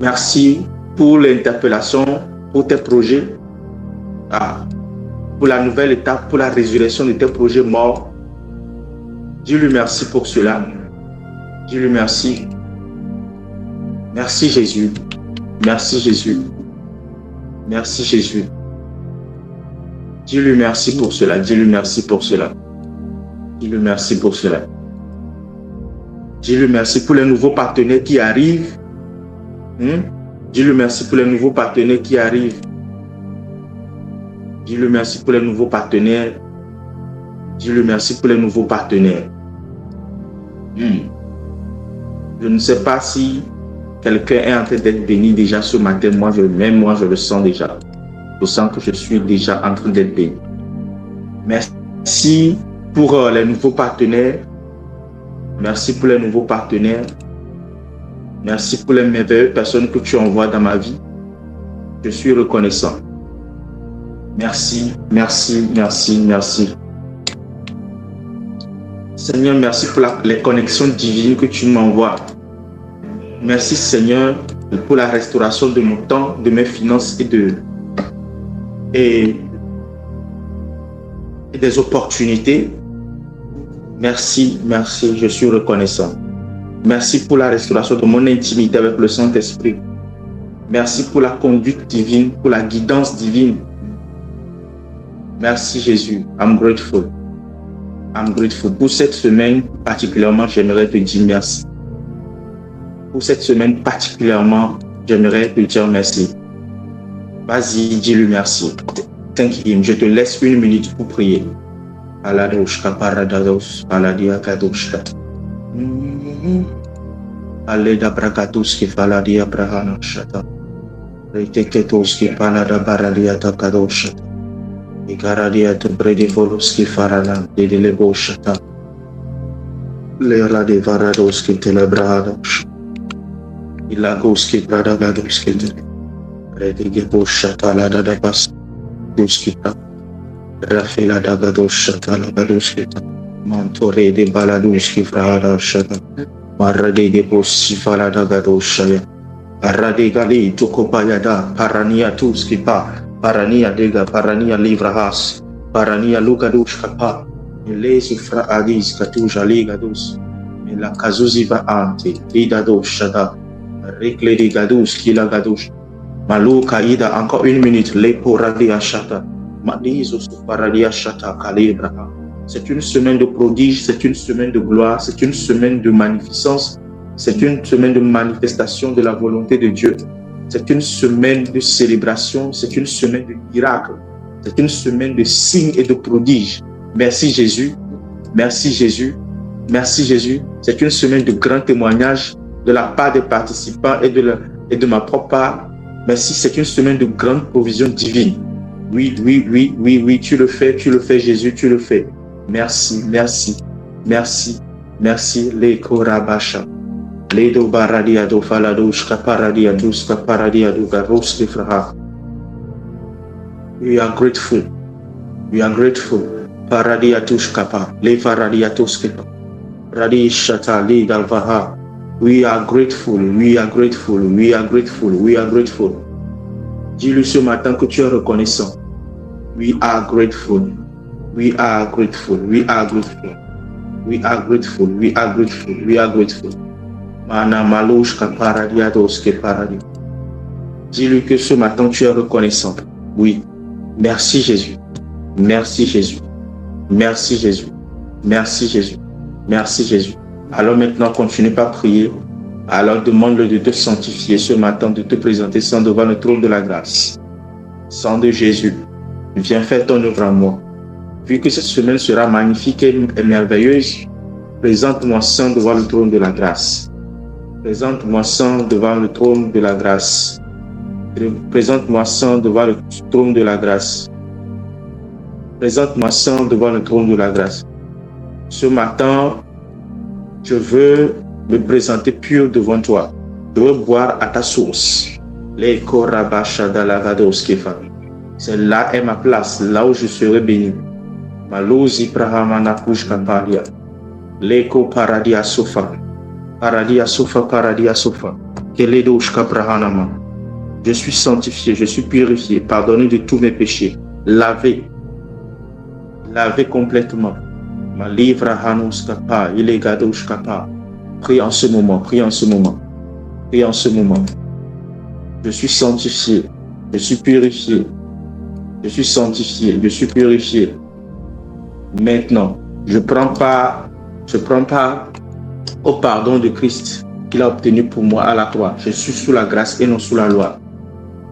Merci pour l'interpellation, pour tes projets, pour la nouvelle étape, pour la résurrection de tes projets morts. Dis-lui merci pour cela. Dis-lui merci. Merci Jésus. Merci Jésus. Merci Jésus. Dis-lui merci pour cela. Dis-lui merci pour cela. Dis-lui merci pour cela. Dis-lui merci pour les nouveaux partenaires qui arrivent. Dis-lui merci pour les nouveaux partenaires qui arrivent. Dis-lui merci pour les nouveaux partenaires. Dis-lui merci pour les nouveaux partenaires. Je ne sais pas si quelqu'un est en train d'être béni déjà ce matin. Moi, je le sens déjà. Je sens que je suis déjà en train d'être béni. Merci pour les nouveaux partenaires. Merci pour les nouveaux partenaires. Merci pour les merveilleuses personnes que tu envoies dans ma vie. Je suis reconnaissant. Merci, merci, merci, merci. Seigneur, merci pour les connexions divines que tu m'envoies. Merci Seigneur pour la restauration de mon temps, de mes finances et des opportunités. Merci, merci, je suis reconnaissant. Merci pour la restauration de mon intimité avec le Saint-Esprit. Merci pour la conduite divine, pour la guidance divine. Merci Jésus, I'm grateful. I'm grateful. Pour cette semaine particulièrement, j'aimerais te dire merci. Pour cette semaine particulièrement, j'aimerais te dire merci. Vas-y, dis-lui merci. Thank him. Je te laisse 1 minute pour prier. Aladoshka paradados, aladia kadoshka. Aleda brakatuski faladia brahana shata. Reteketoski palada baradia takadoshata. Igaradia to bredi voluski faralan de delebo shata. Lera de varadoski telebrahadosh. Ilagoski bradagadoski redigebo shata la da bas. Duski Rafila dagadosh talagadosh Montore de baladuski frahada shata Marade de posi fala dagadosh Arade gali tukopayada Parania tuski pa Parania dega Parania livrahas Parania lugadush kapa Ilesi fra adis katuja ligadus Mela kazuzi va ante Lidadosh shada Rikle de gadus kila gadush Maluka ida encore 1 minute Lepo radia shata C'est une semaine de prodige, c'est une semaine de gloire, c'est une semaine de magnificence, c'est une semaine de manifestation de la volonté de Dieu. C'est une semaine de célébration, c'est une semaine de miracle, c'est une semaine de signes et de prodiges. Merci Jésus, merci Jésus, merci Jésus. C'est une semaine de grands témoignages de la part des participants et de ma propre part. Merci, c'est une semaine de grande provision divine. Oui, tu le fais Jésus, tu le fais. Merci, merci, merci, merci. Les korabasha, les do baradia do faladoshka paradia duska paradia do garoski fraha. We are grateful. Paradia tushkapa, le faradia tuskipa, radishata le dalvaha. We are grateful. Dis-lui ce matin que tu es reconnaissant. We are grateful. Mana maloushka paradia doske paradia. Dis-lui que ce matin tu es reconnaissant. Oui. Merci Jésus. Alors maintenant, continue par prier. Alors demande-le de te sanctifier ce matin, de te présenter sans devant le trône de la grâce. Sang de Jésus, viens faire ton œuvre en moi. Vu que cette semaine sera magnifique et merveilleuse, présente-moi sans devant le trône de la grâce. Présente-moi sans devant le trône de la grâce. Présente-moi sans devant le trône de la grâce. Présente-moi sans devant le trône de la grâce. Ce matin, je veux me présenter pur devant toi. Je veux boire à ta source. Les korabasha dalagados kefa. C'est là est ma place, là où je serai béni. Malozi prahamana kushkaparia. Leko paradia sofa. Paradia sofa. Je suis sanctifié, je suis purifié, pardonné de tous mes péchés, lavé complètement. Prie en ce moment, prie en ce moment, prie en ce moment. Je suis sanctifié, je suis purifié, je suis sanctifié, je suis purifié. Maintenant, je prends part au pardon de Christ qu'il a obtenu pour moi à la croix. Je suis sous la grâce et non sous la loi.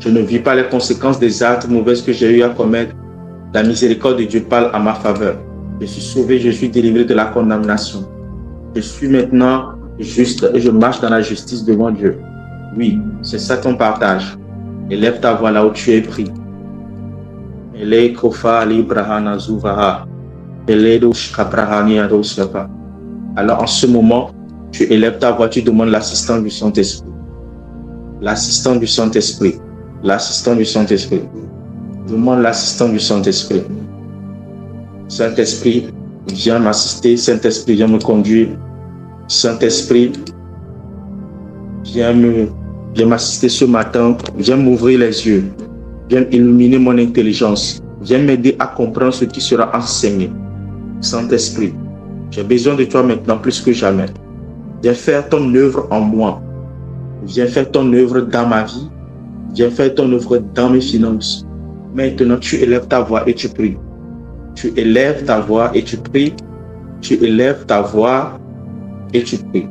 Je ne vis pas les conséquences des actes mauvais que j'ai eu à commettre. La miséricorde de Dieu parle en ma faveur. Je suis sauvé, je suis délivré de la condamnation. Je suis maintenant juste et je marche dans la justice devant Dieu. Oui, c'est ça ton partage. Élève ta voix là où tu es pris. Alors en ce moment, tu élèves ta voix, tu demandes l'assistance du Saint-Esprit. L'assistant du Saint-Esprit. L'assistant du Saint-Esprit. Demande l'assistant du Saint-Esprit. Saint-Esprit, viens m'assister. Saint-Esprit, viens me conduire. Saint-Esprit, viens m'assister ce matin. Viens m'ouvrir les yeux. Viens illuminer mon intelligence. Viens m'aider à comprendre ce qui sera enseigné. Saint-Esprit, j'ai besoin de toi maintenant plus que jamais. Viens faire ton œuvre en moi. Viens faire ton œuvre dans ma vie. Viens faire ton œuvre dans mes finances. Maintenant, tu élèves ta voix et tu pries. Tu élèves ta voix et tu pries. Tu élèves ta voix et tu pries.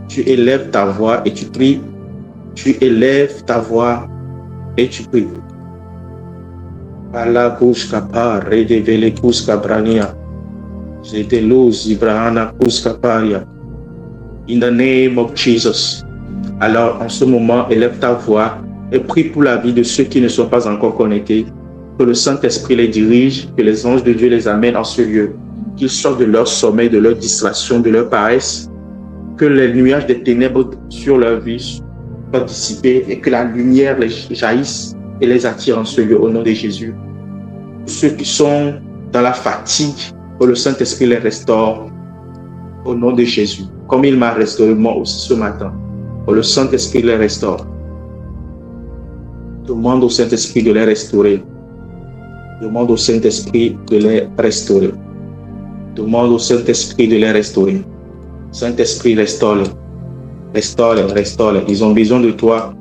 Tu élèves ta voix et tu pries. Tu élèves ta voix et tu pries. In the name of Jesus. Alors, en ce moment, élève ta voix et prie pour la vie de ceux qui ne sont pas encore connectés. Que le Saint-Esprit les dirige, que les anges de Dieu les amènent en ce lieu, qu'ils sortent de leur sommeil, de leur distraction, de leur paresse, que les nuages des ténèbres sur leur vie soient dissipés et que la lumière les jaillisse et les attire en ce lieu au nom de Jésus. Ceux qui sont dans la fatigue, que le Saint-Esprit les restaure au nom de Jésus. Comme il m'a restauré moi aussi ce matin, que le Saint-Esprit les restaure. Demande au Saint-Esprit de les restaurer. Demande au Saint-Esprit de les restaurer. Demande au Saint-Esprit de les restaurer. Saint-Esprit, restaure-les. Restaure-les, restaure-les. Ils ont besoin de toi.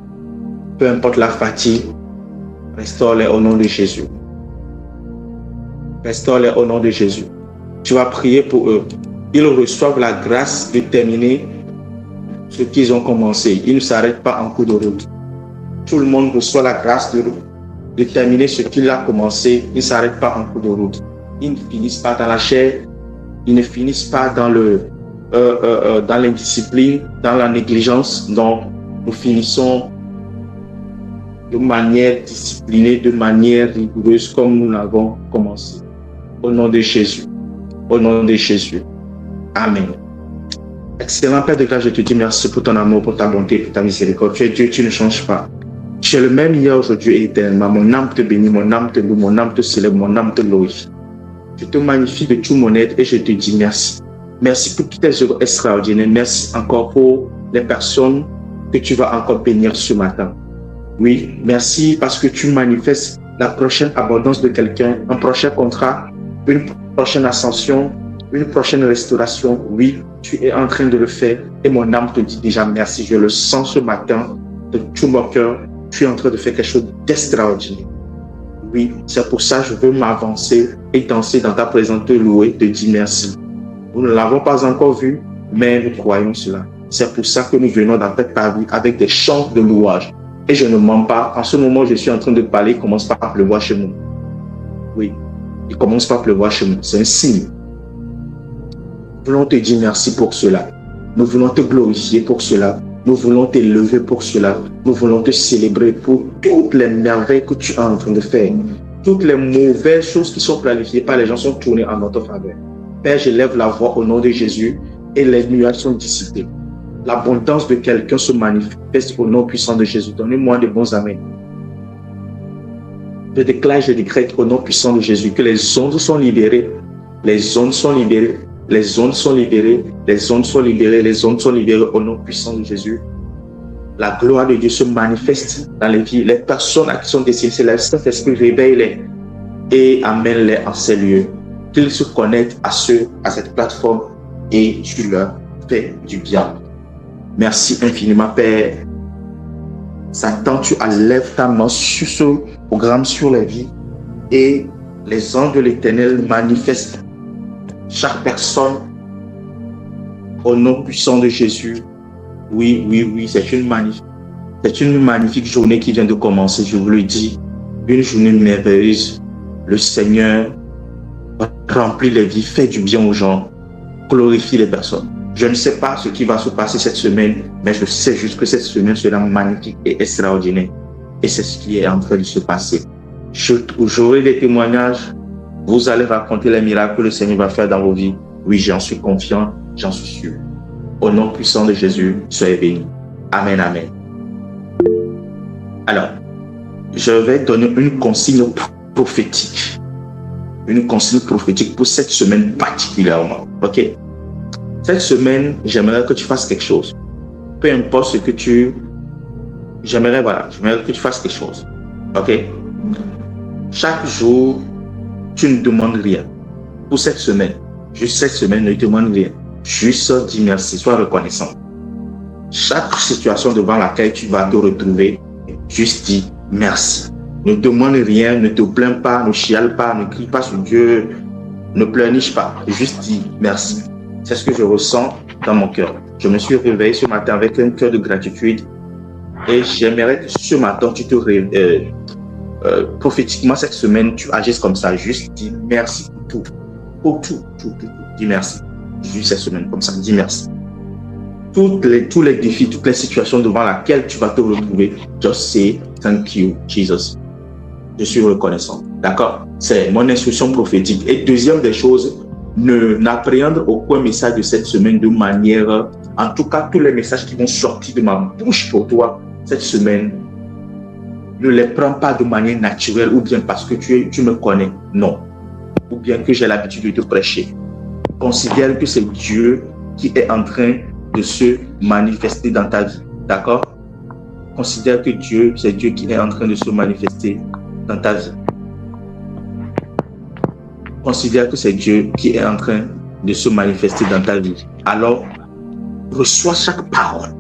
Peu importe la fatigue, restaure-les au nom de Jésus. Restaure-les au nom de Jésus. Tu vas prier pour eux. Ils reçoivent la grâce de terminer ce qu'ils ont commencé. Ils ne s'arrêtent pas en cours de route. Tout le monde reçoit la grâce de terminer ce qu'il a commencé. Ils ne s'arrêtent pas en cours de route. Ils ne finissent pas dans la chair. Ils ne finissent pas dans l'indiscipline, dans la négligence. Donc, nous finissons de manière disciplinée, de manière rigoureuse, comme nous l'avons commencé. Au nom de Jésus. Au nom de Jésus. Amen. Excellent Père de grâce, je te dis merci pour ton amour, pour ta bonté, pour ta miséricorde. Tu es Dieu, tu ne changes pas. Tu es le même hier, aujourd'hui et éternellement. Mon âme te bénit, mon âme te loue, mon âme te célèbre, mon âme te glorifie. Je te magnifie de tout mon aide et je te dis merci. Merci pour toutes tes œuvres extraordinaires. Merci encore pour les personnes que tu vas encore bénir ce matin. Oui, merci parce que tu manifestes la prochaine abondance de quelqu'un, un prochain contrat, une prochaine ascension, une prochaine restauration. Oui, tu es en train de le faire et mon âme te dit déjà merci. Je le sens ce matin de tout mon cœur. Tu es en train de faire quelque chose d'extraordinaire. Oui, c'est pour ça que je veux m'avancer et danser dans ta présence, te louer, te dire merci. Nous ne l'avons pas encore vu, mais nous croyons cela. C'est pour ça que nous venons dans ta vie avec des chants de louange. Et je ne mens pas. En ce moment, je suis en train de parler, il commence par pleuvoir chez moi. Oui, il commence par pleuvoir chez moi. C'est un signe. Nous voulons te dire merci pour cela. Nous voulons te glorifier pour cela. Nous voulons t'élever pour cela. Nous voulons te célébrer pour toutes les merveilles que tu es en train de faire. Toutes les mauvaises choses qui sont planifiées par les gens sont tournées en notre faveur. Père, j'élève la voix au nom de Jésus et les nuages sont dissipés. L'abondance de quelqu'un se manifeste au nom puissant de Jésus. Donnez-moi de bons amens. Je déclare, je décrète au nom puissant de Jésus que les ondes sont libérées. Les ondes sont libérées. Les ondes sont libérées. Les ondes sont libérées. Les ondes sont libérées au nom puissant de Jésus. la gloire de Dieu se manifeste dans les vies. Les personnes à qui sont destinées, c'est le Saint-Esprit réveille-les et amène-les en ces lieux. Qu'ils se connectent à cette plateforme et tu leur fais du bien. Merci infiniment, Père. Satan, tu enlèves ta main sur ce programme, sur les vies, et les anges de l'Éternel manifestent chaque personne au nom puissant de Jésus. Oui, c'est une magnifique journée qui vient de commencer, je vous le dis. Une journée merveilleuse. Le Seigneur remplit les vies, fait du bien aux gens, glorifie les personnes. Je ne sais pas ce qui va se passer cette semaine, mais je sais juste que cette semaine sera magnifique et extraordinaire. Et c'est ce qui est en train de se passer. J'aurai des témoignages. Vous allez raconter les miracles que le Seigneur va faire dans vos vies. Oui, j'en suis confiant, j'en suis sûr. Au nom puissant de Jésus, soyez bénis. Amen, amen. Alors, je vais donner une consigne prophétique. Une consigne prophétique pour cette semaine particulièrement. Ok? Cette semaine, j'aimerais que tu fasses quelque chose. Peu importe ce que j'aimerais que tu fasses quelque chose. Ok? Chaque jour, tu ne demandes rien. Pour cette semaine, juste cette semaine, ne demande rien. Juste dis merci, sois reconnaissant. Chaque situation devant laquelle tu vas te retrouver, juste dis merci. Ne demande rien, ne te plains pas, ne chiale pas, ne crie pas sur Dieu, ne pleurniche pas. Juste dis merci. C'est ce que je ressens dans mon cœur. Je me suis réveillé ce matin avec un cœur de gratitude et j'aimerais que ce matin, tu te réveilles. Prophétiquement, cette semaine, tu agisses comme ça. Juste dis merci pour tout. Pour tout. Dis merci. Juste cette semaine comme ça, dis merci. Tous les défis, toutes les situations devant lesquelles tu vas te retrouver, just say thank you, Jesus. Je suis reconnaissant. D'accord? C'est mon instruction prophétique. Et deuxième des choses, n'appréhende aucun message de cette semaine de manière, en tout cas, tous les messages qui vont sortir de ma bouche pour toi cette semaine, ne les prends pas de manière naturelle ou bien parce que tu me connais. Non. Ou bien que j'ai l'habitude de te prêcher. Considère que c'est Dieu qui est en train de se manifester dans ta vie. D'accord? Considère que c'est Dieu qui est en train de se manifester dans ta vie. Considère que c'est Dieu qui est en train de se manifester dans ta vie. Alors, reçois chaque parole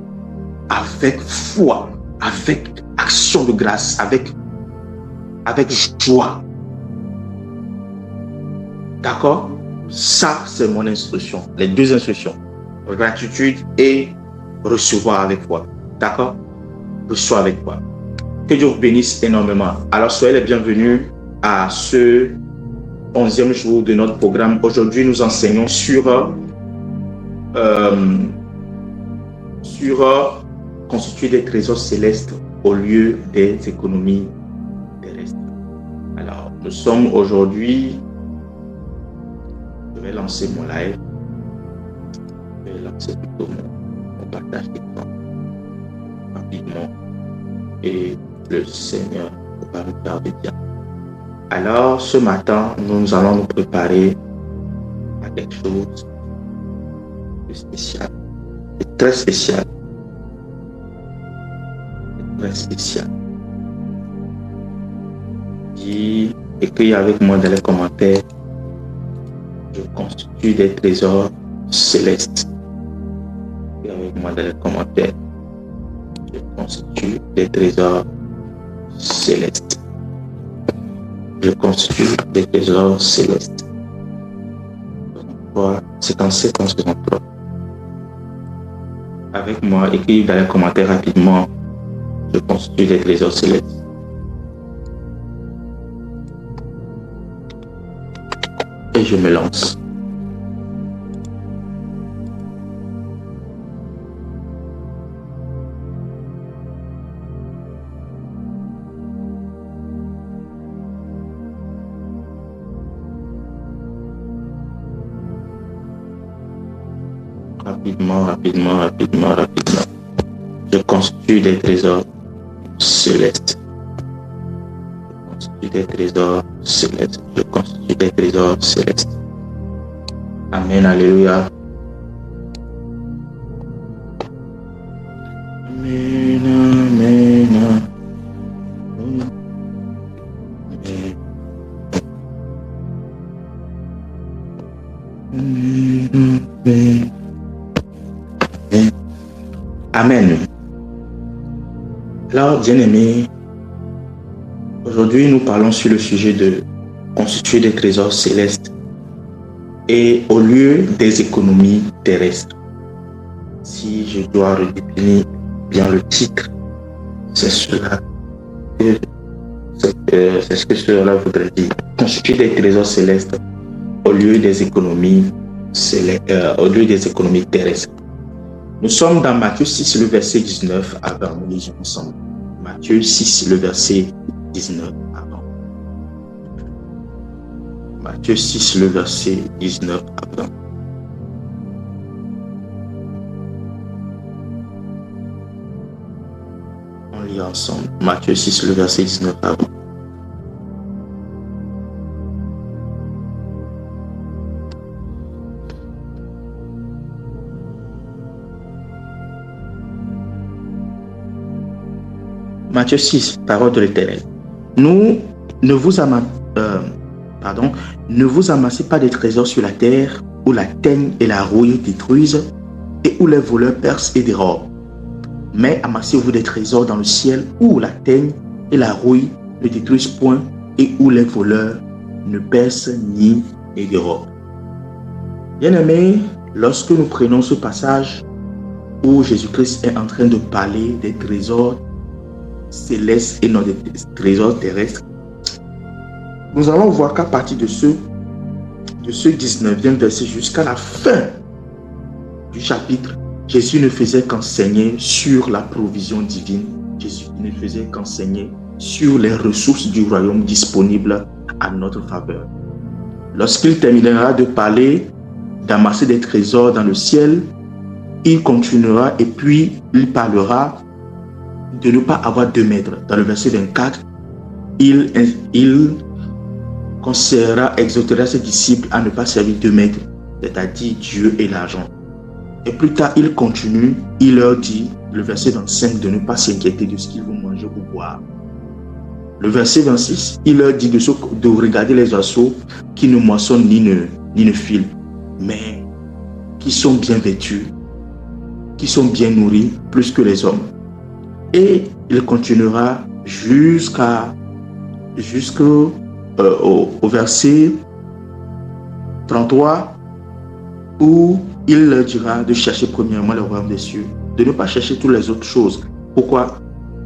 avec foi, avec action de grâce, avec joie. D'accord? Ça, c'est mon instruction. Les deux instructions. Gratitude et recevoir avec foi. D'accord? Reçois avec foi. Que Dieu vous bénisse énormément. Alors, soyez les bienvenus à ce 11e jour de notre programme. Aujourd'hui, nous enseignons sur constituer des trésors célestes au lieu des économies terrestres. Alors, nous sommes aujourd'hui... Je vais lancer mon live. Je vais lancer plutôt mon partage d'écran rapidement. Et le Seigneur va nous garder bien. Alors, ce matin, nous allons nous préparer à quelque chose de spécial, de très spécial. Très spécial. Écris avec moi dans les commentaires. Je constitue des trésors célestes. Écris avec moi dans les commentaires. Je constitue des trésors célestes. Je constitue des trésors célestes. C'est en séquence de emploi. Avec moi, écris dans les commentaires rapidement. Je constitue des trésors célestes. Et je me lance. Rapidement. Je constitue des trésors célestes. Je constitue des trésors célestes. Je constitue des trésors célestes. Amen, alléluia. Amen. Amen. Alors, bien-aimés, aujourd'hui, nous parlons sur le sujet de constituer des trésors célestes et au lieu des économies terrestres. Si je dois redéfinir bien le titre, c'est cela que c'est ce que cela voudrait dire. Constituer des trésors célestes au lieu des économies terrestres. Nous sommes dans Matthieu 6, le verset 19 à 20. Nous lisons ensemble. Matthieu 6, le verset 19 à 20. Matthieu 6, le verset 19 à 20. On lit ensemble. Matthieu 6, le verset 19 à 20. Matthieu 6, parole de l'Éternel. Ne vous amassez pas des trésors sur la terre où la teigne et la rouille détruisent et où les voleurs percent et dérobent. Mais amassez-vous des trésors dans le ciel où la teigne et la rouille ne détruisent point et où les voleurs ne percent ni ne dérobent. Bien-aimés, lorsque nous prenons ce passage où Jésus-Christ est en train de parler des trésors célestes et non des trésors terrestres, nous allons voir qu'à partir de ce 19e verset jusqu'à la fin du chapitre, Jésus ne faisait qu'enseigner sur la provision divine. Jésus ne faisait qu'enseigner sur les ressources du royaume disponibles à notre faveur. Lorsqu'il terminera de parler d'amasser des trésors dans le ciel, il continuera et puis il parlera de ne pas avoir 2 maîtres. Dans le verset 24, il exhortera ses disciples à ne pas servir 2 maîtres, c'est-à-dire Dieu et l'argent. Et plus tard, il continue, il leur dit, le verset 25, de ne pas s'inquiéter de ce qu'ils vont manger ou boire. Le verset 26, il leur dit de regarder les oiseaux qui ne moissonnent ni ne filent, mais qui sont bien vêtus, qui sont bien nourris, plus que les hommes. Et il continuera jusqu'au verset 33 où il leur dira de chercher premièrement le royaume des cieux, de ne pas chercher toutes les autres choses. Pourquoi?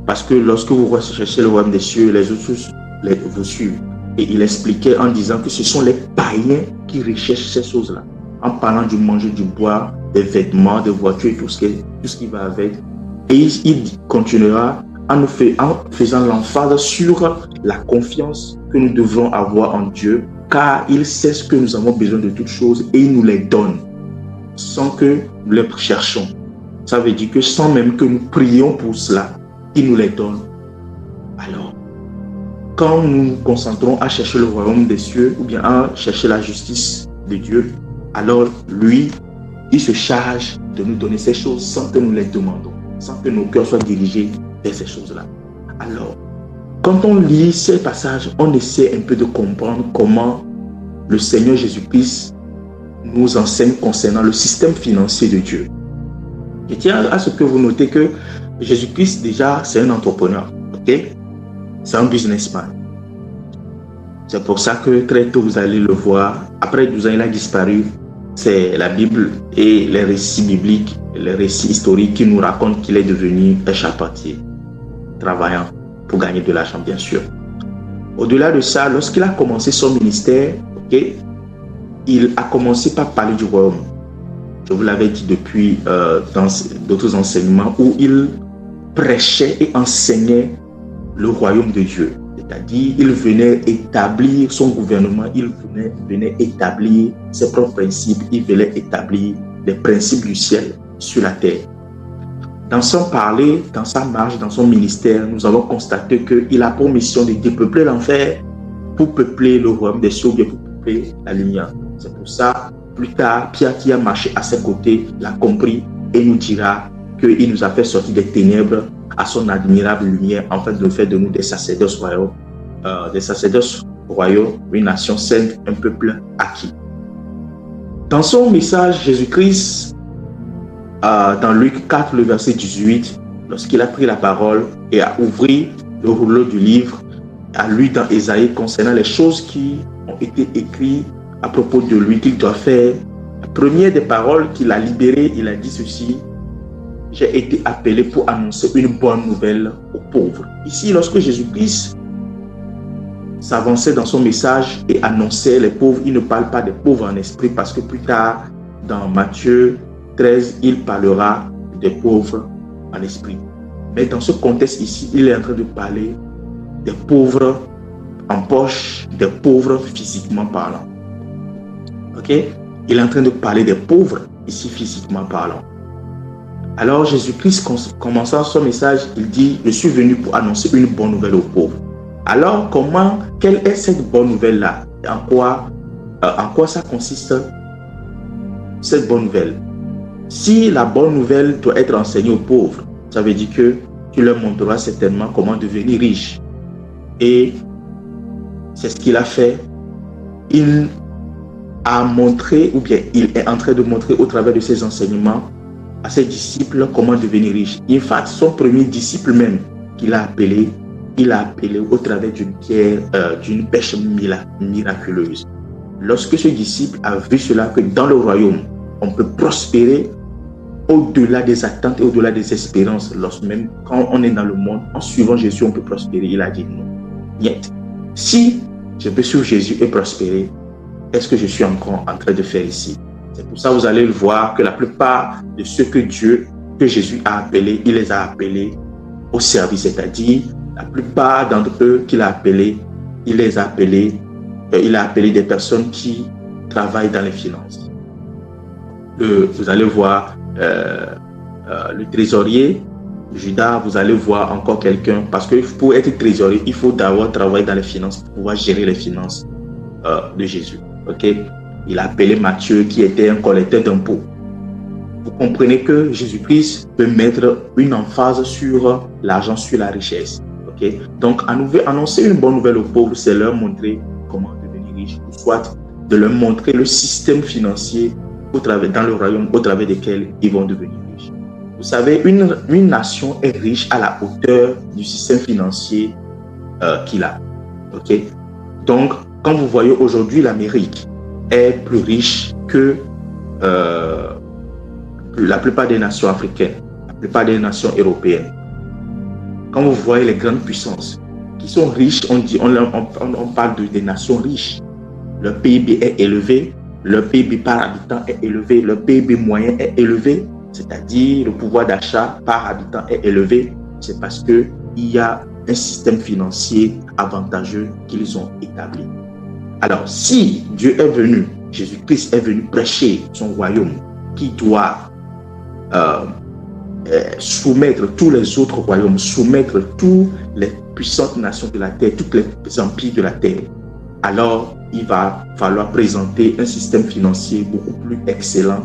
Parce que lorsque vous cherchez le royaume des cieux, les autres choses vous suivent. Et il expliquait en disant que ce sont les païens qui recherchent ces choses-là, en parlant du manger, du boire, des vêtements, des voitures et tout ce qui va avec. Et il continuera en faisant l'emphase sur la confiance que nous devons avoir en Dieu, car il sait ce que nous avons besoin de toutes choses et il nous les donne sans que nous les cherchons. Ça veut dire que sans même que nous prions pour cela, il nous les donne. Alors, quand nous nous concentrons à chercher le royaume des cieux ou bien à chercher la justice de Dieu, alors lui, il se charge de nous donner ces choses sans que nous les demandons, sans que nos cœurs soient dirigés vers ces choses-là. Alors, quand on lit ces passages, on essaie un peu de comprendre comment le Seigneur Jésus-Christ nous enseigne concernant le système financier de Dieu. Je tiens à ce que vous notez que Jésus-Christ, déjà, c'est un entrepreneur, ok? C'est un businessman. C'est pour ça que très tôt, vous allez le voir. Après 12 ans, il a disparu. C'est la Bible et les récits bibliques, les récits historiques qui nous racontent qu'il est devenu un charpentier, travaillant pour gagner de l'argent, bien sûr. Au-delà de ça, lorsqu'il a commencé son ministère, okay, il a commencé par parler du royaume. Je vous l'avais dit depuis dans d'autres enseignements où il prêchait et enseignait le royaume de Dieu. C'est-à-dire, il venait établir son gouvernement, il venait établir ses propres principes, il venait établir les principes du ciel sur la terre. Dans son parler, dans sa marche, dans son ministère, nous avons constaté qu'il a pour mission de dépeupler l'enfer pour peupler le royaume des cieux, bien pour peupler la lumière. C'est pour ça, plus tard, Pierre qui a marché à ses côtés l'a compris et nous dira qu'il nous a fait sortir des ténèbres à son admirable lumière, en fait, de faire de nous des sacerdotes royaux, une nation sainte, un peuple acquis. Dans son message, Jésus-Christ, dans Luc 4, le verset 18, lorsqu'il a pris la parole et a ouvert le rouleau du livre, a lu dans Ésaïe concernant les choses qui ont été écrites à propos de lui qu'il doit faire. La première des paroles qu'il a libérées, il a dit ceci: j'ai été appelé pour annoncer une bonne nouvelle aux pauvres. Ici, lorsque Jésus-Christ s'avançait dans son message et annonçait les pauvres, il ne parle pas des pauvres en esprit, parce que plus tard, dans Matthieu 13, il parlera des pauvres en esprit. Mais dans ce contexte ici, il est en train de parler des pauvres en poche, des pauvres physiquement parlant. Ok? Il est en train de parler des pauvres ici physiquement parlant. Alors Jésus-Christ, commençant son message, il dit: je suis venu pour annoncer une bonne nouvelle aux pauvres. Alors quelle est cette bonne nouvelle-là? En quoi ça consiste, cette bonne nouvelle? Si la bonne nouvelle doit être enseignée aux pauvres, ça veut dire que tu leur montreras certainement comment devenir riche. Et c'est ce qu'il a fait. Il a montré, ou bien il est en train de montrer au travers de ses enseignements à ses disciples comment devenir riche. En fait, son premier disciple même qu'il a appelé, il a appelé au travers d'une pierre, d'une pêche miraculeuse. Lorsque ce disciple a vu cela, que dans le royaume, on peut prospérer au-delà des attentes et au-delà des espérances, même quand on est dans le monde, en suivant Jésus, on peut prospérer. Il a dit non. Niet. Si je peux suivre Jésus et prospérer, est-ce que je suis encore en train de faire ici? C'est pour ça que vous allez le voir que la plupart de ceux que Jésus a appelés, il les a appelés au service, c'est-à-dire la plupart d'entre eux qu'il a appelés, il a appelé des personnes qui travaillent dans les finances. Vous allez voir le trésorier, Judas, vous allez voir encore quelqu'un, parce que pour être trésorier, il faut d'abord travailler dans les finances pour pouvoir gérer les finances de Jésus. Ok? Il a appelé Matthieu, qui était un collecteur d'impôts. Vous comprenez que Jésus-Christ peut mettre une emphase sur l'argent, sur la richesse. Ok? Donc, annoncer une bonne nouvelle aux pauvres, c'est leur montrer comment devenir riche, ou soit de leur montrer le système financier dans le royaume au travers desquels ils vont devenir riches. Vous savez, une nation est riche à la hauteur du système financier qu'il a. Ok? Donc, quand vous voyez aujourd'hui, l'Amérique est plus riche que la plupart des nations africaines, la plupart des nations européennes. Quand vous voyez les grandes puissances qui sont riches, on parle des nations riches. Leur PIB est élevé, leur PIB par habitant est élevé, leur PIB moyen est élevé, c'est-à-dire le pouvoir d'achat par habitant est élevé. C'est parce qu'il y a un système financier avantageux qu'ils ont établi. Alors, si Dieu est venu, Jésus-Christ est venu prêcher son royaume, qui doit soumettre tous les autres royaumes, soumettre toutes les puissantes nations de la terre, tous les empires de la terre, alors il va falloir présenter un système financier beaucoup plus excellent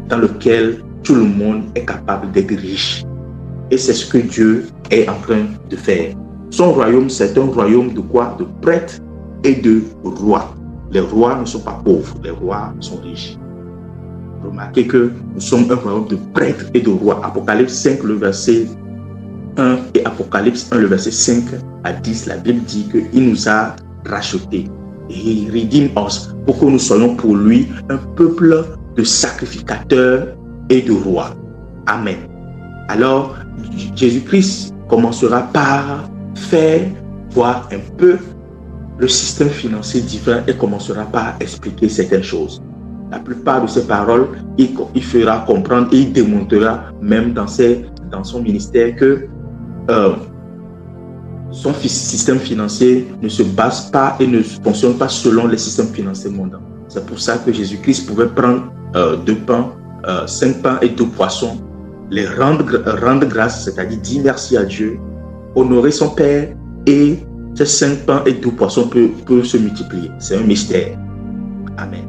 dans lequel tout le monde est capable d'être riche. Et c'est ce que Dieu est en train de faire. Son royaume, c'est un royaume de quoi? De prêtres et de rois. Les rois ne sont pas pauvres, les rois sont riches. Remarquez que nous sommes un royaume de prêtres et de rois. Apocalypse 5, le verset 1 et Apocalypse 1, le verset 5 à 10, la Bible dit qu'il nous a rachetés. He redeemed us, pour que nous soyons pour lui un peuple de sacrificateurs et de rois. Amen. Alors, Jésus-Christ commencera par faire voir un peu le système financier divin et commencera par expliquer certaines choses. La plupart de ces paroles, il fera comprendre et il démontrera même dans son ministère que son système financier ne se base pas et ne fonctionne pas selon les systèmes financiers mondains. C'est pour ça que Jésus-Christ pouvait prendre 2 pains, 5 pains et 2 poissons, les rendre grâce, c'est-à-dire dire merci à Dieu, honorer son Père, et ces 5 pains et 2 poissons peuvent se multiplier. C'est un mystère. Amen.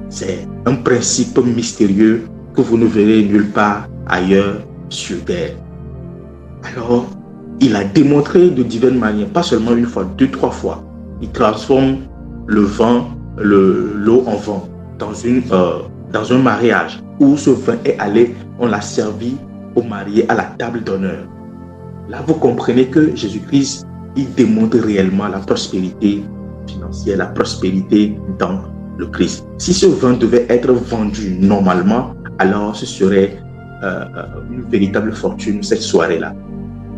C'est un principe mystérieux que vous ne verrez nulle part ailleurs sur terre. Alors, il a démontré de diverses manières, pas seulement une fois, 2, 3 fois. Il transforme l'eau en vin. dans un mariage où ce vin est allé, on l'a servi aux mariés à la table d'honneur. Là, vous comprenez que Jésus-Christ, il démontre réellement la prospérité financière, la prospérité dans le Christ. Si ce vin devait être vendu normalement, alors ce serait une véritable fortune cette soirée-là.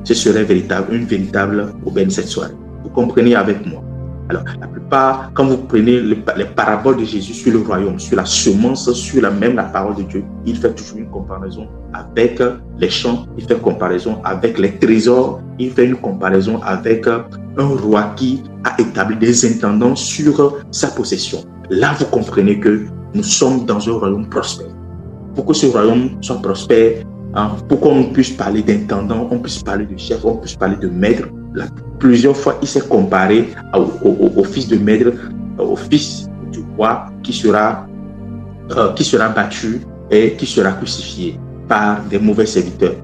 Ce serait une véritable aubaine cette soirée. Vous comprenez avec moi? Alors, la plupart, quand vous prenez les paraboles de Jésus sur le royaume, sur la semence, sur la parole de Dieu, il fait toujours une comparaison avec les champs, il fait une comparaison avec les trésors, il fait une comparaison avec un roi qui a établi des intendants sur sa possession. Là, vous comprenez que nous sommes dans un royaume prospère. Pour que ce royaume soit prospère, pour qu'on puisse parler d'intendant, on puisse parler de chef, on puisse parler de maître. Là, plusieurs fois, il s'est comparé au fils de maître, au fils du roi qui sera battu et qui sera crucifié par des mauvais serviteurs.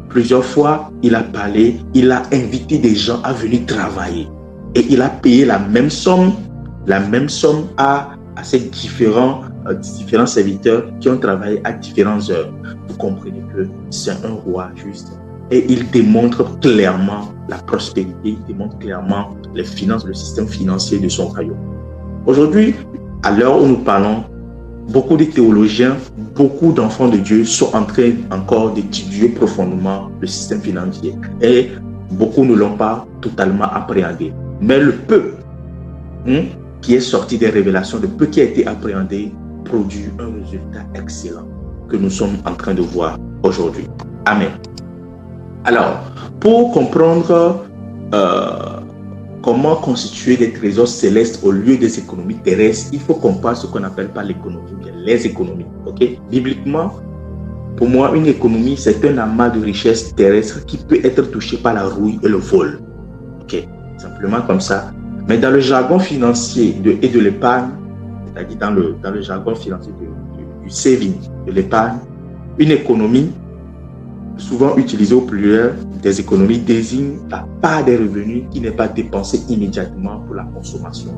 Plusieurs fois, il a parlé, il a invité des gens à venir travailler et il a payé la même somme à ces différents serviteurs qui ont travaillé à différentes heures. Vous comprenez que c'est un roi juste. Et il démontre clairement la prospérité, il démontre clairement les finances, le système financier de son royaume. Aujourd'hui, à l'heure où nous parlons, beaucoup de théologiens, beaucoup d'enfants de Dieu sont en train encore d'étudier profondément le système financier. Et beaucoup ne l'ont pas totalement appréhendé. Mais le peu qui est sorti des révélations, le peu qui a été appréhendé, produit un résultat excellent que nous sommes en train de voir aujourd'hui. Amen. Alors, pour comprendre comment constituer des trésors célestes au lieu des économies terrestres, il faut qu'on parle de ce qu'on appelle pas l'économie, mais les économies. Okay? Bibliquement, pour moi, une économie, c'est un amas de richesses terrestres qui peut être touché par la rouille et le vol. Okay? Simplement comme ça. Mais dans le jargon financier et de l'épargne, c'est-à-dire dans le jargon financier du saving, de l'épargne, une économie, souvent utilisée au pluriel, des économies désigne la part des revenus qui n'est pas dépensée immédiatement pour la consommation.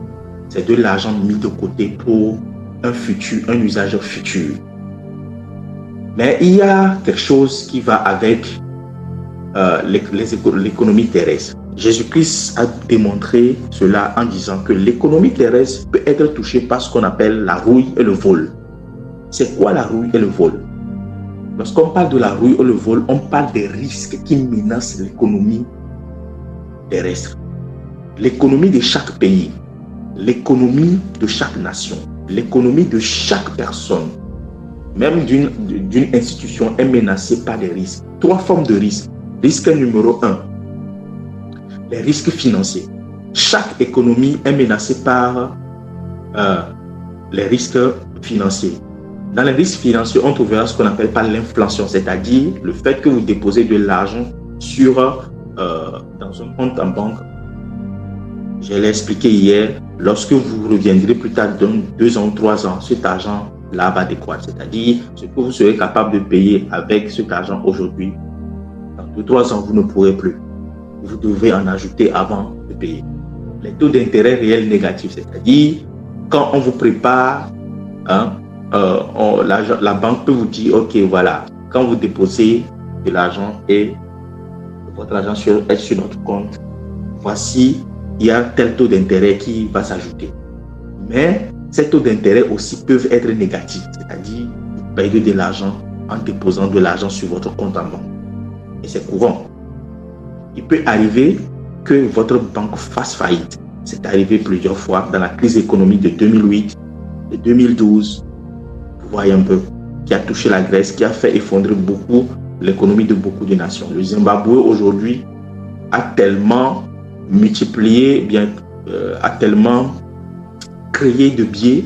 C'est de l'argent mis de côté pour un usage futur. Mais il y a quelque chose qui va avec l'économie terrestre. Jésus-Christ a démontré cela en disant que l'économie terrestre peut être touchée par ce qu'on appelle la rouille et le vol. C'est quoi la rouille et le vol? Lorsqu'on parle de la rouille et le vol, on parle des risques qui menacent l'économie terrestre. L'économie de chaque pays, l'économie de chaque nation, l'économie de chaque personne, même d'une institution est menacée par des risques. 3 formes de risques. Risque numéro 1, les risques financiers. Chaque économie est menacée par les risques financiers. Dans les risques financiers, on trouvera ce qu'on appelle par l'inflation, c'est-à-dire le fait que vous déposez de l'argent dans un compte en banque. Je l'ai expliqué hier, lorsque vous reviendrez plus tard, dans 2 ans ou 3 ans, cet argent-là va décroître. C'est-à-dire ce que vous serez capable de payer avec cet argent aujourd'hui, dans 2 ou 3 ans, vous ne pourrez plus. Vous devez en ajouter avant de payer. Les taux d'intérêt réels négatifs, c'est-à-dire quand on vous prépare, la banque peut vous dire, ok, voilà, quand vous déposez de l'argent et votre argent est sur notre compte, voici, il y a tel taux d'intérêt qui va s'ajouter. Mais ces taux d'intérêt aussi peuvent être négatifs, c'est-à-dire vous payez de l'argent en déposant de l'argent sur votre compte en banque. Et c'est courant. Il peut arriver que votre banque fasse faillite. C'est arrivé plusieurs fois dans la crise économique de 2008, de 2012, vous voyez un peu, qui a touché la Grèce, qui a fait effondrer beaucoup l'économie de beaucoup de nations. Le Zimbabwe aujourd'hui a tellement multiplié, a tellement créé de biais.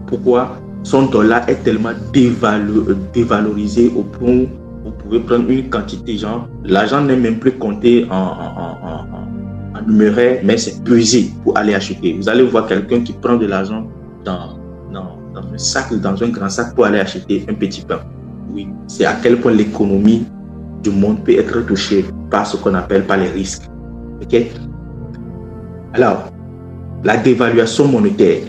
Pourquoi? Son dollar est tellement dévalorisé au point où vous pouvez prendre une quantité, genre, l'argent n'est même plus compté en numéraire, mais c'est pesé pour aller acheter. Vous allez voir quelqu'un qui prend de l'argent dans un sac, dans un grand sac pour aller acheter un petit pain. Oui, c'est à quel point l'économie du monde peut être touchée par ce qu'on appelle par les risques. Ok? Alors, la dévaluation monétaire.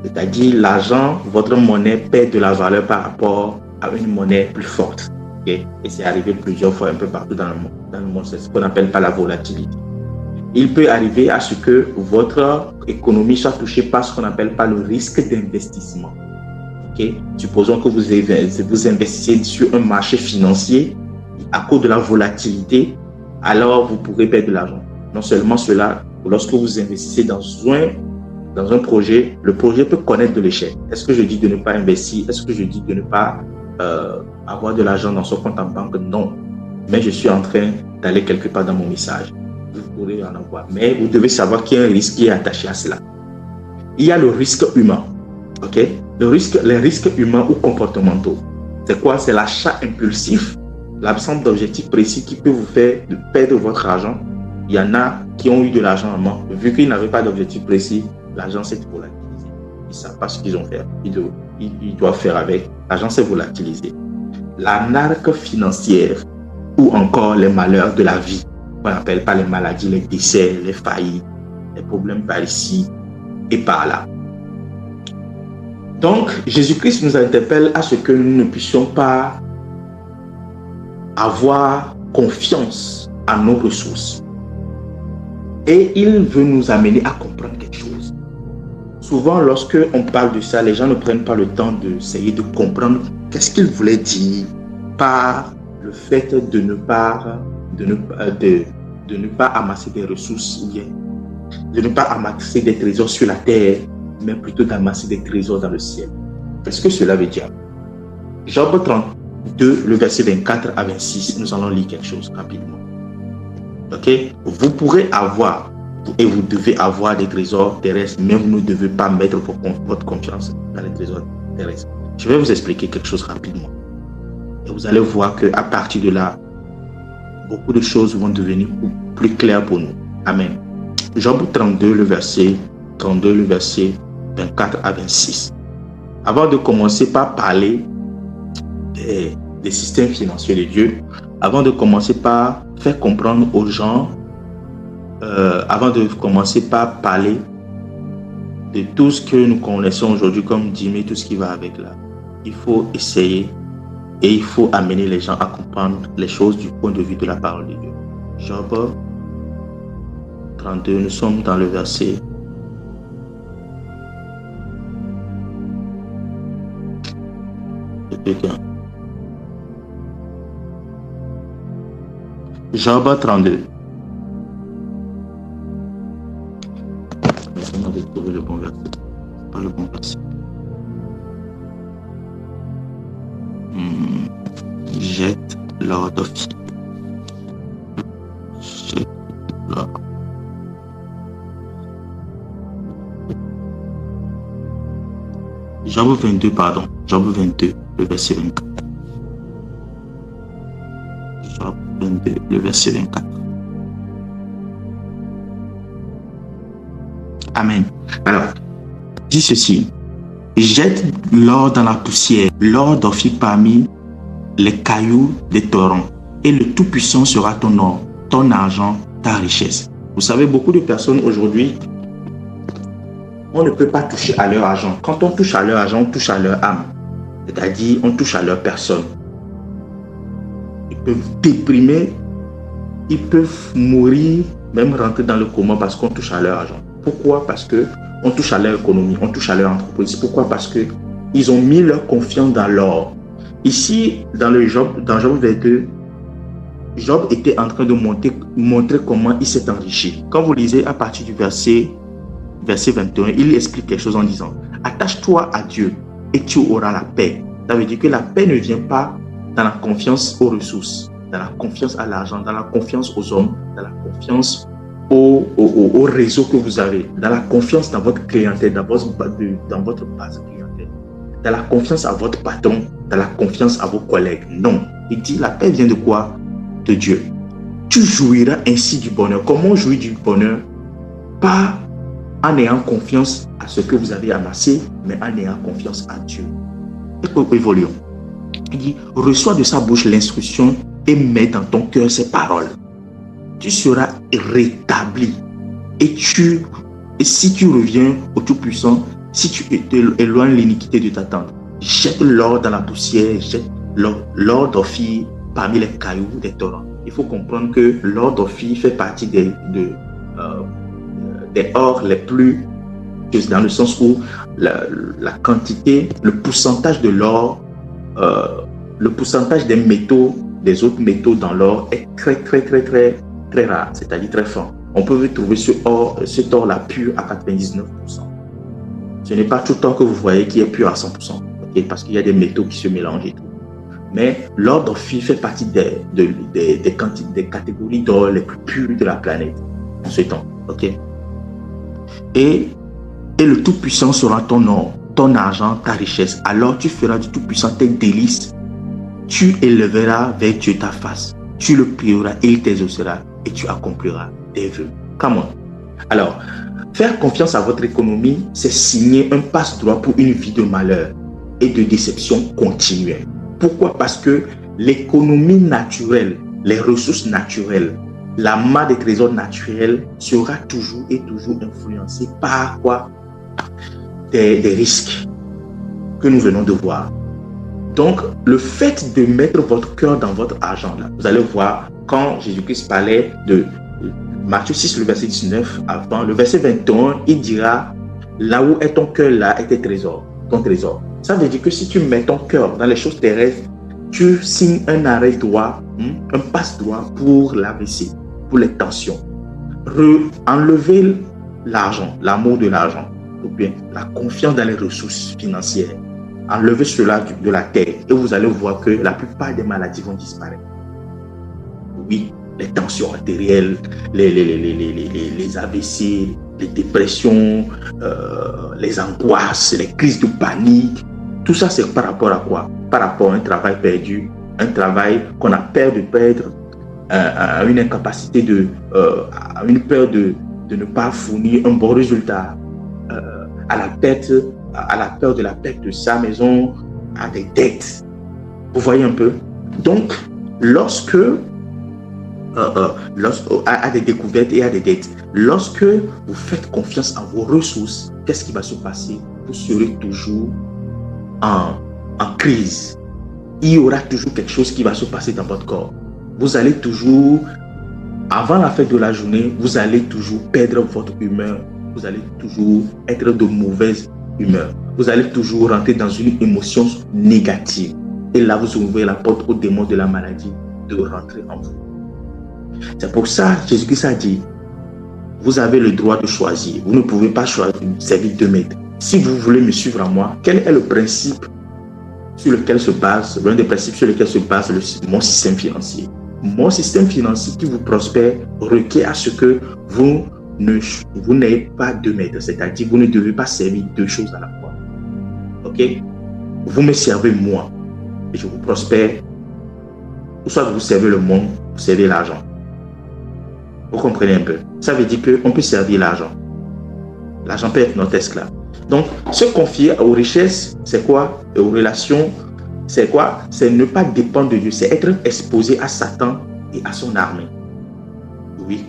C'est-à-dire, l'argent, votre monnaie perd de la valeur par rapport à une monnaie plus forte. Okay? Et c'est arrivé plusieurs fois un peu partout dans le monde. C'est ce qu'on appelle pas la volatilité. Il peut arriver à ce que votre économie soit touchée par ce qu'on appelle pas le risque d'investissement. Okay? Supposons que vous investissez sur un marché financier à cause de la volatilité, alors vous pourrez perdre de l'argent. Non seulement cela, lorsque vous investissez dans un projet, le projet peut connaître de l'échec. Est-ce que je dis de ne pas investir? Est-ce que je dis de ne pas avoir de l'argent dans son compte en banque? Non. Mais je suis en train d'aller quelque part dans mon message. Vous pourrez en avoir. Mais vous devez savoir qu'il y a un risque qui est attaché à cela. Il y a le risque humain. Okay? Les risques humains ou comportementaux. C'est quoi? C'est l'achat impulsif, l'absence d'objectifs précis qui peut vous faire perdre votre argent. Il y en a qui ont eu de l'argent en main. Vu qu'ils n'avaient pas d'objectif précis, l'argent s'est volatilisé. Ils ne savent pas ce qu'ils ont fait. Ils doivent faire avec. L'argent s'est volatilisé. La narque financière ou encore les malheurs de la vie, qu'on n'appelle pas les maladies, les décès, les faillites, les problèmes par ici et par là. Donc, Jésus-Christ nous interpelle à ce que nous ne puissions pas avoir confiance en nos ressources. Et il veut nous amener à comprendre quelque chose. Souvent, lorsque on parle de ça, les gens ne prennent pas le temps d'essayer de comprendre qu'est-ce qu'il voulait dire par le fait de ne pas amasser des ressources, ou bien de ne pas amasser des trésors sur la terre, mais plutôt d'amasser des trésors dans le ciel. Qu'est-ce que cela veut dire? Job 32, le verset 24 à 26, nous allons lire quelque chose rapidement. Ok? Vous pourrez avoir et vous devez avoir des trésors terrestres, mais vous ne devez pas mettre votre confiance dans les trésors terrestres. Je vais vous expliquer quelque chose rapidement. Et vous allez voir qu'à partir de là, beaucoup de choses vont devenir plus claires pour nous. Amen. Job 32, le verset 24 à 26. Avant de commencer par parler des systèmes financiers de Dieu, avant de commencer par faire comprendre aux gens, avant de commencer par parler de tout ce que nous connaissons aujourd'hui comme dîmer, tout ce qui va avec là, il faut essayer et il faut amener les gens à comprendre les choses du point de vue de la parole de Dieu. Job 32, nous sommes dans le verset 1. Job 32. On va trouver le bon verset. Pas le bon verset. Jette l'or d'Ophir. Jette l'or. Job 22, pardon. Job 22, le verset 24. Job 22, le verset 24. Amen. Alors, dis ceci. Jette l'or dans la poussière, l'or d'Ophir parmi les cailloux des torrents, et le Tout-Puissant sera ton or, ton argent, ta richesse. Vous savez, beaucoup de personnes aujourd'hui, on ne peut pas toucher à leur argent. Quand on touche à leur argent, on touche à leur âme. C'est-à-dire, on touche à leur personne. Ils peuvent déprimer, ils peuvent mourir, même rentrer dans le coma parce qu'on touche à leur argent. Pourquoi? Parce qu'on touche à leur économie, on touche à leur entreprise. Pourquoi? Parce qu'ils ont mis leur confiance dans l'or. Ici, dans Job 22, Job était en train de montrer comment il s'est enrichi. Quand vous lisez à partir du verset 21, il explique quelque chose en disant « Attache-toi à Dieu et tu auras la paix ». Ça veut dire que la paix ne vient pas dans la confiance aux ressources, dans la confiance à l'argent, dans la confiance aux hommes, dans la confiance au réseau que vous avez, dans la confiance dans votre clientèle, dans votre base clientèle, dans la confiance à votre patron, dans la confiance à vos collègues. Non. Il dit la paix vient de quoi? De Dieu. Tu jouiras ainsi du bonheur. Comment jouir du bonheur? Pas en ayant confiance à ce que vous avez amassé, mais en ayant confiance à Dieu. Évoluons. Il dit, reçois de sa bouche l'instruction et mets dans ton cœur ses paroles. Tu seras rétabli. Et si tu reviens au Tout-Puissant, Si tu éloignes l'iniquité de ta tente, jette l'or dans la poussière, jette l'or d'Ophir parmi les cailloux des torrents. Il faut comprendre que l'or d'Ophir fait partie des ors les plus, dans le sens où la quantité, le pourcentage de l'or, le pourcentage des métaux, des autres métaux dans l'or est très rare, c'est-à-dire très fin. On peut trouver cet or-là pur à 99%. Ce n'est pas tout le temps que vous voyez qui est pur à 100%, okay? Parce qu'il y a des métaux qui se mélangent et tout. Mais l'or d'Ophir fait partie des catégories d'or les plus pures de la planète en ce temps. Okay? Et le Tout-Puissant sera ton or, ton argent, ta richesse. Alors tu feras du Tout-Puissant tes délices. Tu élèveras vers Dieu ta face. Tu le prieras et il t'exaucera et tu accompliras tes vœux. Come on. Alors, faire confiance à votre économie, c'est signer un passe-droit pour une vie de malheur et de déception continuelle. Pourquoi? Parce que l'économie naturelle, les ressources naturelles, la main des trésors naturels sera toujours influencée par quoi? Des risques que nous venons de voir. Donc, le fait de mettre votre cœur dans votre argent, là, vous allez voir, quand Jésus-Christ parlait de Matthieu 6, le verset 19, avant, le verset 21, il dira, là où est ton cœur, là est tes trésors, ton trésor. Ça veut dire que si tu mets ton cœur dans les choses terrestres, tu signes un arrêt droit, un passe droit pour l'AVC, pour les tensions. Enlever l'argent, l'amour de l'argent, ou bien la confiance dans les ressources financières. Enlevez cela de la terre et vous allez voir que la plupart des maladies vont disparaître. Oui, les tensions artérielles, les AVC, les dépressions, les angoisses, les crises de panique, tout ça c'est par rapport à quoi? Par rapport à un travail perdu, un travail qu'on a peur de perdre, à une incapacité à une peur de ne pas fournir un bon résultat, à la peur de la perte de sa maison, à des dettes. Vous voyez un peu? Donc, à des découvertes et à des dettes, lorsque vous faites confiance en vos ressources, qu'est-ce qui va se passer? Vous serez toujours en crise. Il y aura toujours quelque chose qui va se passer dans votre corps. Vous allez toujours, avant la fin de la journée, vous allez toujours perdre votre humeur. Vous allez toujours être de mauvaise humeur. Vous allez toujours rentrer dans une émotion négative. Et là, vous ouvrez la porte aux démons de la maladie de rentrer en vous. C'est pour ça que Jésus-Christ a dit, vous avez le droit de choisir. Vous ne pouvez pas servir deux maîtres. Si vous voulez me suivre à moi, quel est le principe sur lequel se base, l'un des principes sur lesquels se base mon système financier? Mon système financier qui vous prospère requiert à ce que vous n'ayez pas deux maîtres, c'est-à-dire vous ne devez pas servir deux choses à la fois. Ok? Vous me servez moi et je vous prospère. Ou soit vous servez le monde, vous servez l'argent. Vous comprenez un peu? Ça veut dire qu'on peut servir l'argent. L'argent peut être notre esclave. Donc, se confier aux richesses, c'est quoi? Et aux relations, c'est quoi? C'est ne pas dépendre de Dieu, c'est être exposé à Satan et à son armée. Oui.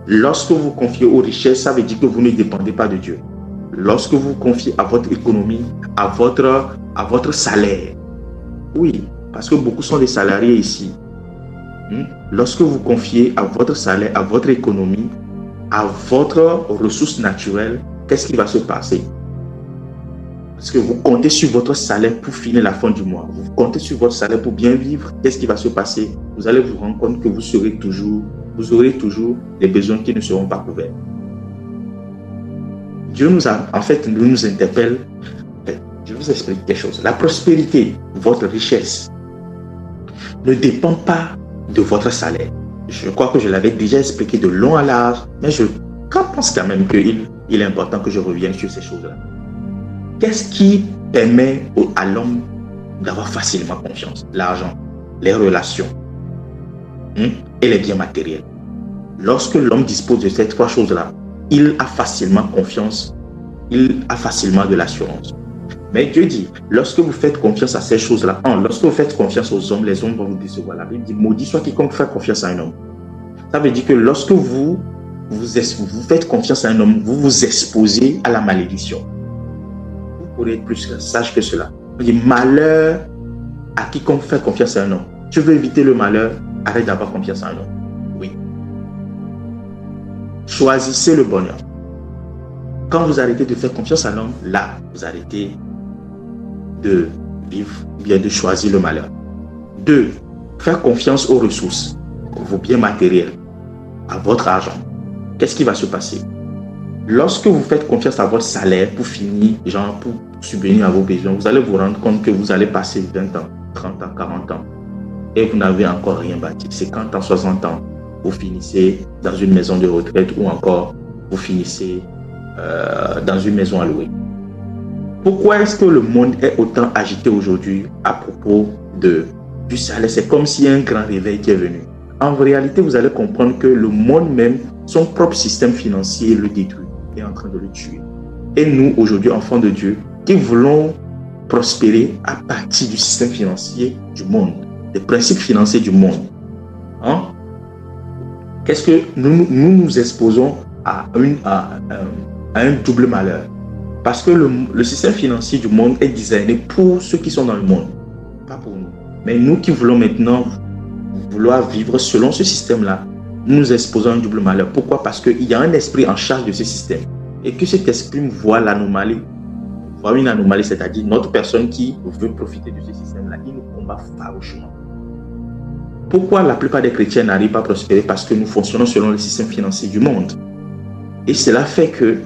Lorsque vous confiez aux richesses, ça veut dire que vous ne dépendez pas de Dieu. Lorsque vous confiez à votre économie, à votre salaire, oui, parce que beaucoup sont des salariés ici. Lorsque vous confiez à votre salaire, à votre économie, à votre ressource naturelle, qu'est-ce qui va se passer? Parce que vous comptez sur votre salaire pour finir la fin du mois. Vous comptez sur votre salaire pour bien vivre. Qu'est-ce qui va se passer? Vous allez vous rendre compte que vous aurez toujours des besoins qui ne seront pas couverts. Dieu nous interpelle. Je vous explique quelque chose. La prospérité, votre richesse, ne dépend pas de votre salaire. Je crois que je l'avais déjà expliqué de long à large, mais je pense quand même qu'il est important que je revienne sur ces choses-là. Qu'est-ce qui permet à l'homme d'avoir facilement confiance? L'argent, les relations et les biens matériels. Lorsque l'homme dispose de ces trois choses-là, il a facilement confiance, il a facilement de l'assurance. Mais Dieu dit, lorsque vous faites confiance à ces choses-là, lorsque vous faites confiance aux hommes, les hommes vont vous décevoir. La Bible dit, maudit soit quiconque fait confiance à un homme. Ça veut dire que lorsque vous faites confiance à un homme, vous vous exposez à la malédiction. pour être plus sage que cela. On dit malheur à quiconque fait confiance à un homme. Tu veux éviter le malheur, arrête d'avoir confiance en un homme. Oui. Choisissez le bonheur. Quand vous arrêtez de faire confiance à l'homme, là, vous arrêtez de vivre, bien de choisir le malheur. 2. Faire confiance aux ressources, vos biens matériels, à votre argent. Qu'est-ce qui va se passer? Lorsque vous faites confiance à votre salaire pour finir, genre pour subvenir à vos besoins, vous allez vous rendre compte que vous allez passer 20 ans, 30 ans, 40 ans et vous n'avez encore rien bâti. 50 ans, 60 ans, vous finissez dans une maison de retraite ou encore vous finissez dans une maison à louer. Pourquoi est-ce que le monde est autant agité aujourd'hui à propos du salaire? C'est comme s'il y a un grand réveil qui est venu. En réalité, vous allez comprendre que le monde même, son propre système financier le détruit, est en train de le tuer. Et nous, aujourd'hui, enfants de Dieu, qui voulons prospérer à partir du système financier du monde, des principes financiers du monde, qu'est-ce que nous exposons à un double malheur? Parce que le système financier du monde est designé pour ceux qui sont dans le monde, pas pour nous. Mais nous qui voulons maintenant vouloir vivre selon ce système-là, nous nous exposons à un double malheur. Pourquoi? Parce qu'il y a un esprit en charge de ce système. Et que cet esprit voit l'anomalie. Voit une anomalie, c'est-à-dire notre personne qui veut profiter de ce système-là, il nous combat farouchement. Pourquoi la plupart des chrétiens n'arrivent pas à prospérer? Parce que nous fonctionnons selon le système financier du monde. Et cela fait que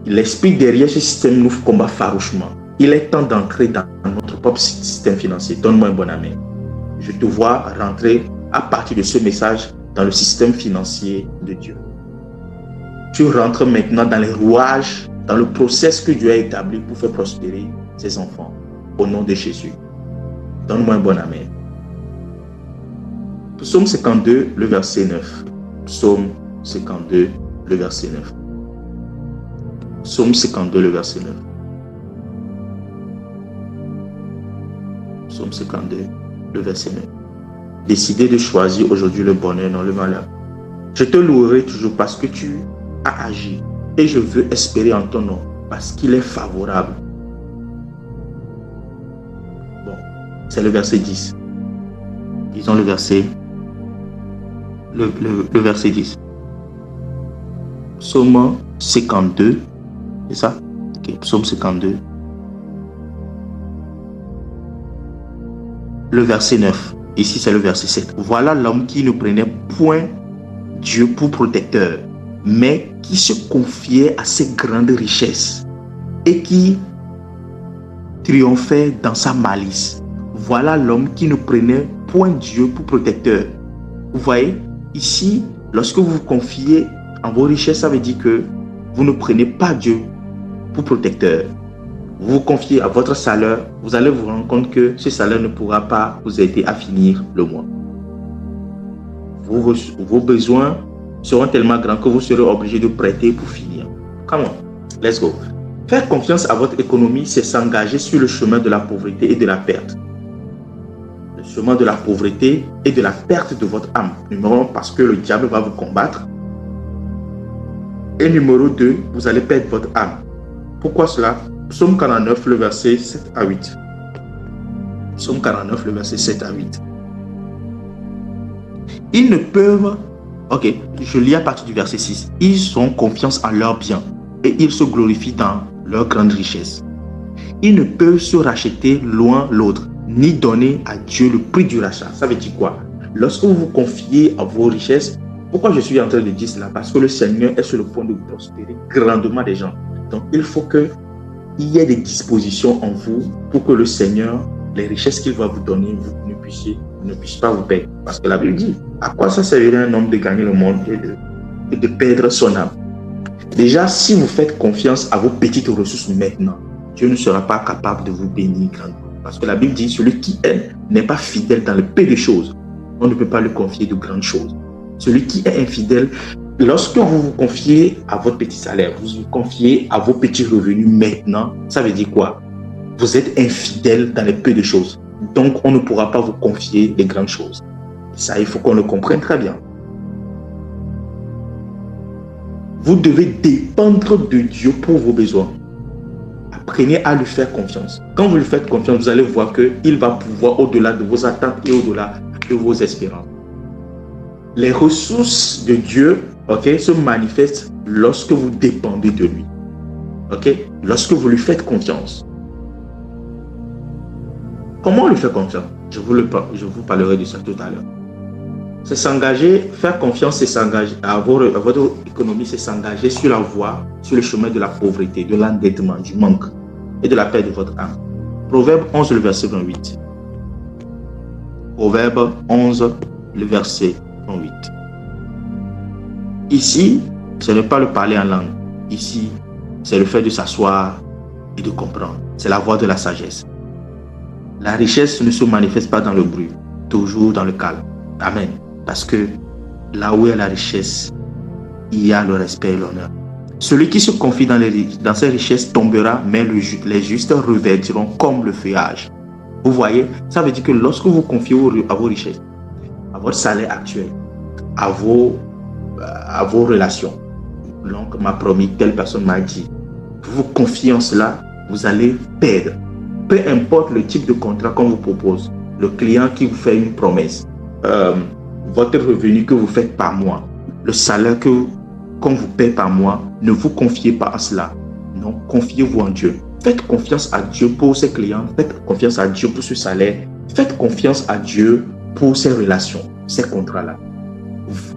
l'esprit derrière ce système nous combat farouchement. Il est temps d'entrer dans notre propre système financier. Donne-moi un bon amen. Je te vois rentrer à partir de ce message dans le système financier de Dieu. Tu rentres maintenant dans les rouages, dans le process que Dieu a établi pour faire prospérer ses enfants. Au nom de Jésus. Donne-moi un bon amen. Psaume 52, le verset 9. Psaume 52, le verset 9. Psaume 52, le verset 9. Psaume 52, le verset 9. Décidez de choisir aujourd'hui le bonheur, non le malheur. Je te louerai toujours parce que tu as agi et je veux espérer en ton nom parce qu'il est favorable. Bon, c'est le verset 10. Disons le verset, le verset 10. Psaume 52, c'est ça? Ok, Psaume 52. Le verset 9. Ici, c'est le verset 7. Voilà l'homme qui ne prenait point Dieu pour protecteur, mais qui se confiait à ses grandes richesses et qui triomphait dans sa malice. Voilà l'homme qui ne prenait point Dieu pour protecteur. Vous voyez, ici, lorsque vous vous confiez en vos richesses, ça veut dire que vous ne prenez pas Dieu pour protecteur. Vous vous confiez à votre salaire, vous allez vous rendre compte que ce salaire ne pourra pas vous aider à finir le mois. Vos besoins seront tellement grands que vous serez obligé de prêter pour finir. Come on, let's go. Faire confiance à votre économie, c'est s'engager sur le chemin de la pauvreté et de la perte. Le chemin de la pauvreté et de la perte de votre âme. Numéro 1, parce que le diable va vous combattre. Et numéro 2, vous allez perdre votre âme. Pourquoi cela? Psaume 49, le verset 7 à 8. Psaume 49, le verset 7 à 8. Ils ne peuvent... Ok, je lis à partir du verset 6. Ils ont confiance en leurs biens et ils se glorifient dans leur grande richesse. Ils ne peuvent se racheter loin l'autre, ni donner à Dieu le prix du rachat. Ça veut dire quoi? Lorsque vous vous confiez à vos richesses, pourquoi je suis en train de dire cela? Parce que le Seigneur est sur le point de prospérer grandement des gens. Donc, il faut qu'il y ait des dispositions en vous pour que le Seigneur, les richesses qu'il va vous donner, vous ne puissiez pas vous perdre. Parce que la Bible dit, à quoi ça servirait un homme de gagner le monde et de perdre son âme? Déjà, si vous faites confiance à vos petites ressources maintenant, Dieu ne sera pas capable de vous bénir grandement. Parce que la Bible dit, celui qui n'est pas fidèle dans le peu de choses, on ne peut pas lui confier de grandes choses. Celui qui est infidèle, lorsque vous vous confiez à votre petit salaire, vous vous confiez à vos petits revenus maintenant, ça veut dire quoi? Vous êtes infidèle dans les peu de choses. Donc, on ne pourra pas vous confier les grandes choses. Ça, il faut qu'on le comprenne très bien. Vous devez dépendre de Dieu pour vos besoins. apprenez à lui faire confiance. Quand vous lui faites confiance, vous allez voir qu'il va pouvoir au-delà de vos attentes et au-delà de vos espérances. Les ressources de Dieu, se manifestent lorsque vous dépendez de lui. Lorsque vous lui faites confiance. Comment lui faire confiance? Je vous parlerai de ça tout à l'heure. C'est s'engager, faire confiance, c'est s'engager à votre économie, c'est s'engager sur la voie, sur le chemin de la pauvreté, de l'endettement, du manque et de la perte de votre âme. Proverbe 11, le verset 28. Proverbe 11, le verset 28. Ici, ce n'est pas le parler en langue. Ici, c'est le fait de s'asseoir et de comprendre. C'est la voie de la sagesse. La richesse ne se manifeste pas dans le bruit, toujours dans le calme. Amen. Parce que là où est la richesse, il y a le respect et l'honneur. Celui qui se confie dans ses richesses tombera, mais les justes reverdiront comme le feuillage. Vous voyez, ça veut dire que lorsque vous confiez à vos richesses, à votre salaire actuel, à vos relations, l'oncle m'a promis, telle personne m'a dit, vous vous confiez en cela, vous allez perdre. Peu importe le type de contrat qu'on vous propose, le client qui vous fait une promesse, votre revenu que vous faites par mois, le salaire qu'on vous paie par mois, ne vous confiez pas à cela. Non, confiez-vous en Dieu. Faites confiance à Dieu pour ses clients, faites confiance à Dieu pour ce salaire, faites confiance à Dieu pour ces relations, ces contrats-là.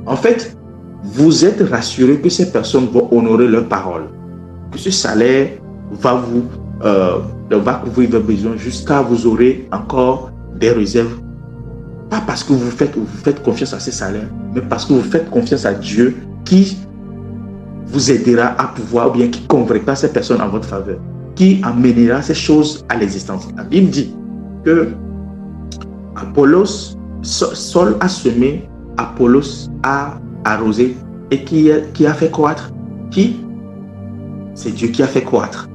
En fait, vous êtes rassuré que ces personnes vont honorer leurs paroles, que ce salaire va couvrir vos besoins jusqu'à vous aurez encore des réserves. Pas parce que vous faites confiance à ces salaires, mais parce que vous faites confiance à Dieu qui vous aidera à pouvoir, ou bien qui convaincra ces personnes en votre faveur, qui amènera ces choses à l'existence. La Bible dit que Saul a semé, Apollos a arrosé, et qui a fait croître? Qui? C'est Dieu qui a fait croître.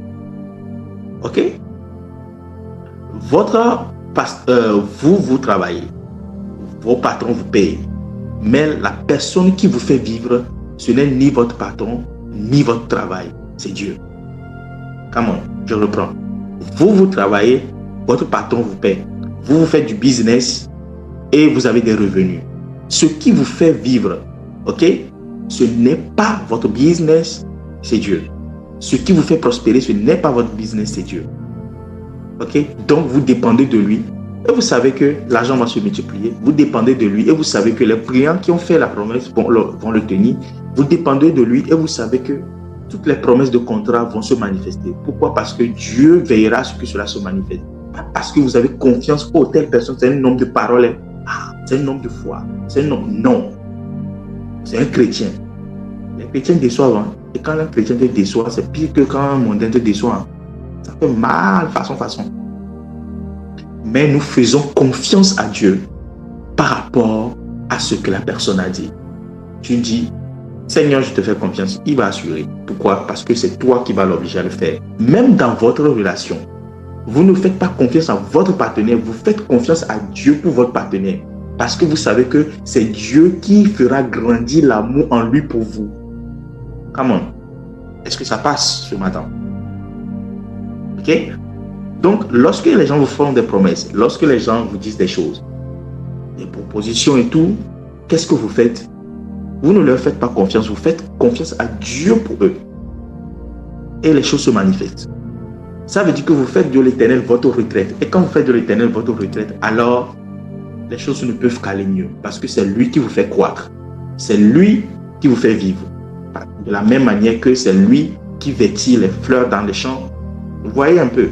Vous travaillez, vos patrons vous payent, mais la personne qui vous fait vivre, ce n'est ni votre patron, ni votre travail, c'est Dieu. Come on, je reprends. Vous travaillez, votre patron vous paye. Vous faites du business et vous avez des revenus. Ce qui vous fait vivre, ce n'est pas votre business, c'est Dieu. Ce qui vous fait prospérer, ce n'est pas votre business, c'est Dieu. Donc vous dépendez de lui et vous savez que l'argent va se multiplier. Vous dépendez de lui et vous savez que les clients qui ont fait la promesse vont le tenir. Vous dépendez de lui et vous savez que toutes les promesses de contrat vont se manifester. Pourquoi? Parce que Dieu veillera à ce que cela se manifeste. Pas parce que vous avez confiance pour telle personne, c'est un homme de parole. C'est un homme de foi. C'est un homme. Non. C'est un chrétien. Les chrétiens déçoivent. Et quand un chrétien te déçoit, c'est pire que quand un mondain te déçoit. Ça fait mal façon. Mais nous faisons confiance à Dieu par rapport à ce que la personne a dit. Tu dis, Seigneur, je te fais confiance, il va assurer. Pourquoi? Parce que c'est toi qui vas l'obliger à le faire. Même dans votre relation, vous ne faites pas confiance à votre partenaire, vous faites confiance à Dieu pour votre partenaire. Parce que vous savez que c'est Dieu qui fera grandir l'amour en lui pour vous. Come on. Est-ce que ça passe ce matin? Donc, lorsque les gens vous font des promesses, lorsque les gens vous disent des choses, des propositions et tout, qu'est-ce que vous faites? Vous ne leur faites pas confiance, vous faites confiance à Dieu pour eux. Et les choses se manifestent. Ça veut dire que vous faites de l'Éternel votre retraite. Et quand vous faites de l'Éternel votre retraite, alors les choses ne peuvent qu'aller mieux. Parce que c'est lui qui vous fait croître. C'est lui qui vous fait vivre. De la même manière que c'est lui qui vêtit les fleurs dans les champs. Vous voyez un peu.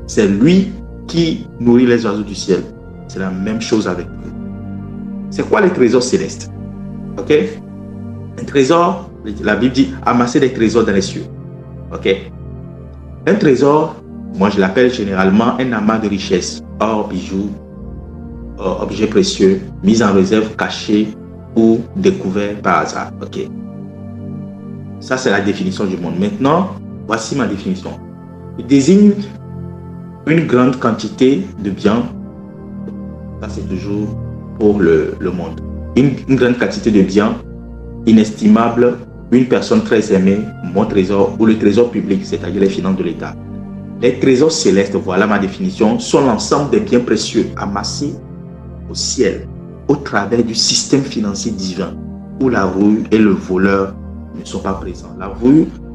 C'est lui qui nourrit les oiseaux du ciel. C'est la même chose avec vous. C'est quoi les trésors célestes? Un trésor, la Bible dit, amasser des trésors dans les cieux. Un trésor, moi je l'appelle généralement un amas de richesse, or, bijoux, objets précieux, mis en réserve, cachés ou découverts par hasard. Ça c'est la définition du monde. Maintenant, voici ma définition. Il désigne une grande quantité de biens. Ça c'est toujours pour le monde. Une grande quantité de biens inestimable, une personne très aimée, mon trésor ou le trésor public, c'est-à-dire les finances de l'État. Les trésors célestes, voilà ma définition, sont l'ensemble des biens précieux amassés au ciel au travers du système financier divin où la rouille et le voleur ne sont pas présents.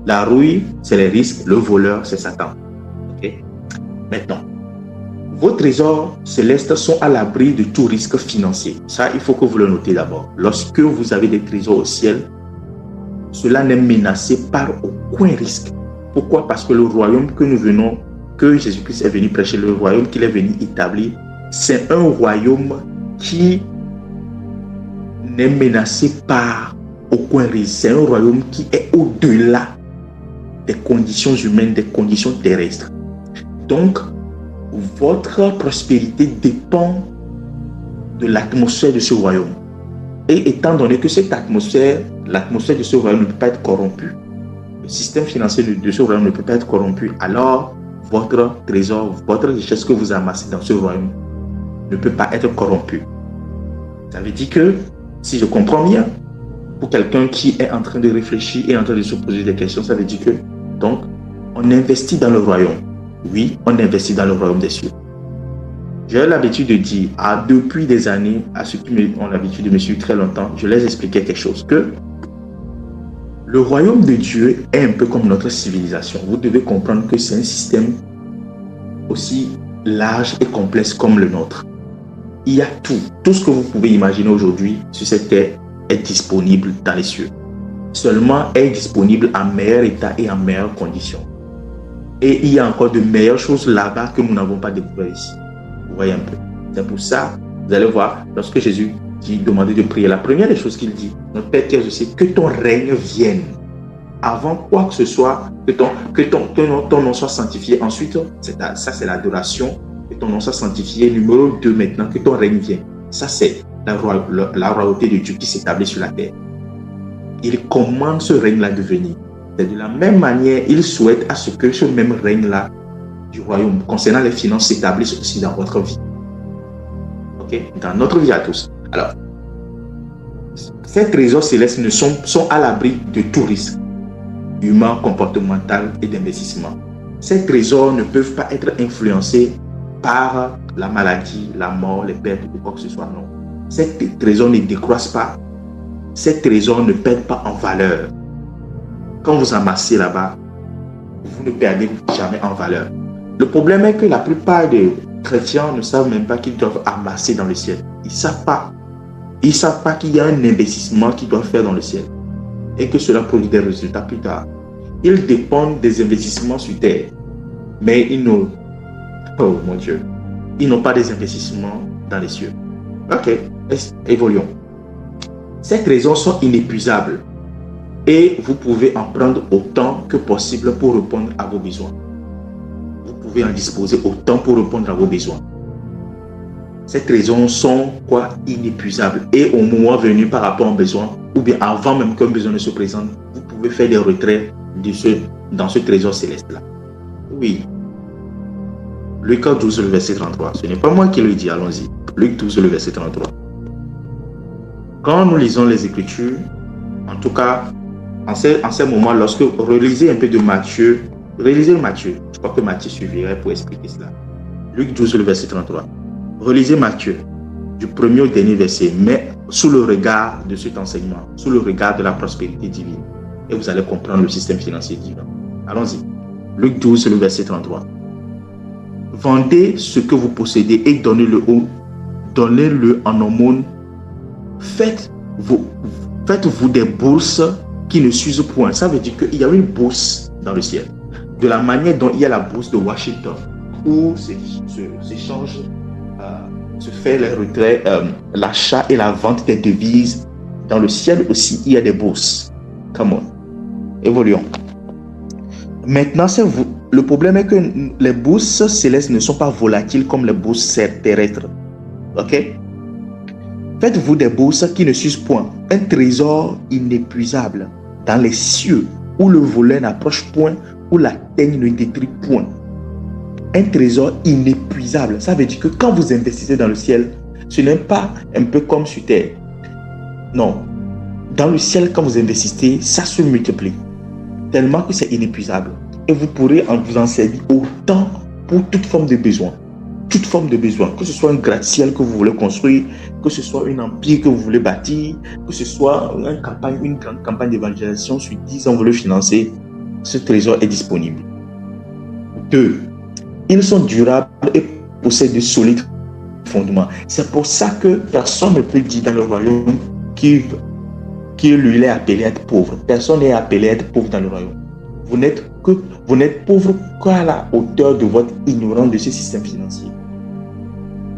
La rouille, c'est les risques, le voleur, c'est Satan. Okay? Maintenant, vos trésors célestes sont à l'abri de tout risque financier. Ça, il faut que vous le notez d'abord. Lorsque vous avez des trésors au ciel, cela n'est menacé par aucun risque. Pourquoi? Parce que le royaume que Jésus-Christ est venu prêcher, le royaume qu'il est venu établir, c'est un royaume qui n'est menacé par aucun risque. C'est un royaume qui est au-delà des conditions humaines, des conditions terrestres. Donc, votre prospérité dépend de l'atmosphère de ce royaume. Et étant donné que cette atmosphère, l'atmosphère de ce royaume ne peut pas être corrompue, le système financier de ce royaume ne peut pas être corrompu, alors votre trésor, votre richesse que vous amassez dans ce royaume ne peut pas être corrompu. Ça veut dire que, si je comprends bien, pour quelqu'un qui est en train de réfléchir et en train de se poser des questions, ça veut dire que, donc, on investit dans le royaume. Oui, on investit dans le royaume des cieux. J'ai l'habitude de dire, depuis des années, à ceux qui ont l'habitude de me suivre très longtemps, je les expliquais quelque chose, que le royaume de Dieu est un peu comme notre civilisation. Vous devez comprendre que c'est un système aussi large et complexe comme le nôtre. Il y a tout. Tout ce que vous pouvez imaginer aujourd'hui sur cette terre est disponible dans les cieux. Seulement est disponible en meilleur état et en meilleures conditions. Et il y a encore de meilleures choses là-bas que nous n'avons pas découvert ici. Vous voyez un peu. C'est pour ça, vous allez voir, lorsque Jésus demandait de prier, la première des choses qu'il dit, notre Père qui es au ciel, que ton règne vienne. Avant quoi que ce soit, que ton nom soit sanctifié. Ensuite, ça c'est l'adoration. Que ton nom soit sanctifié. Numéro 2 maintenant, que ton règne vienne. Ça c'est la royauté de Dieu qui s'établit sur la terre. Il commande ce règne-là de venir. Et de la même manière, il souhaite à ce que ce même règne-là du royaume concernant les finances s'établisse aussi dans votre vie. Ok? Dans notre vie à tous. Alors, ces trésors célestes sont à l'abri de tout risque humain, comportemental et d'investissement. Ces trésors ne peuvent pas être influencés par la maladie, la mort, les pertes ou quoi que ce soit. Non. Ces trésors ne décroissent pas. Ces trésors ne perdent pas en valeur. Quand vous amassez là-bas, vous ne perdez jamais en valeur. Le problème est que la plupart des chrétiens ne savent même pas qu'ils doivent amasser dans le ciel. Ils ne savent pas. Ils ne savent pas qu'il y a un investissement qu'ils doivent faire dans le ciel et que cela produit des résultats plus tard. Ils dépendent des investissements sur terre, mais ils n'ont pas des investissements dans les cieux. Ok, évoluons. Ces trésors sont inépuisables et vous pouvez en prendre autant que possible pour répondre à vos besoins. Vous pouvez en disposer autant pour répondre à vos besoins. Ces trésors sont inépuisables. Et au moment venu par rapport aux besoins, ou bien avant même qu'un besoin ne se présente, vous pouvez faire des retraits dans ce trésor céleste-là. Oui. Luc 12, le verset 33. Ce n'est pas moi qui le dis, allons-y. Luc 12, le verset 33. Quand nous lisons les Écritures, en tout cas, en ces moments, lorsque vous relisez un peu de Matthieu, relisez Matthieu. Je crois que Matthieu suffirait pour expliquer cela. Luc 12, le verset 33. Relisez Matthieu, du premier au dernier verset, mais sous le regard de cet enseignement, sous le regard de la prospérité divine. Et vous allez comprendre le système financier divin. Allons-y. Luc 12, le verset 33. Vendez ce que vous possédez et donnez-le en aumône. Faites-vous des bourses qui ne s'usent point. Ça veut dire qu'il y a une bourse dans le ciel. De la manière dont il y a la bourse de Washington, où se fait les retraits, l'achat et la vente des devises. Dans le ciel aussi, il y a des bourses. Come on. Évoluons. Maintenant, le problème est que les bourses célestes ne sont pas volatiles comme les bourses terrestres. Ok? Faites-vous des bourses qui ne s'usent point. Un trésor inépuisable dans les cieux où le voleur n'approche point, où la teigne ne détruit point. Un trésor inépuisable. Ça veut dire que quand vous investissez dans le ciel, ce n'est pas un peu comme sur terre. Non. Dans le ciel, quand vous investissez, ça se multiplie. Tellement que c'est inépuisable. et vous pourrez vous en servir autant pour toute forme de besoin. Toute forme de besoin, que ce soit un gratte-ciel que vous voulez construire, que ce soit un empire que vous voulez bâtir, que ce soit une grande campagne d'évangélisation sur 10 ans, vous voulez financer, ce trésor est disponible. 2. Ils sont durables et possèdent de solides fondements. C'est pour ça que personne ne peut dire dans le royaume qu'il lui est appelé à être pauvre. Personne n'est appelé à être pauvre dans le royaume. Vous n'êtes pauvre qu'à la hauteur de votre ignorance de ce système financier.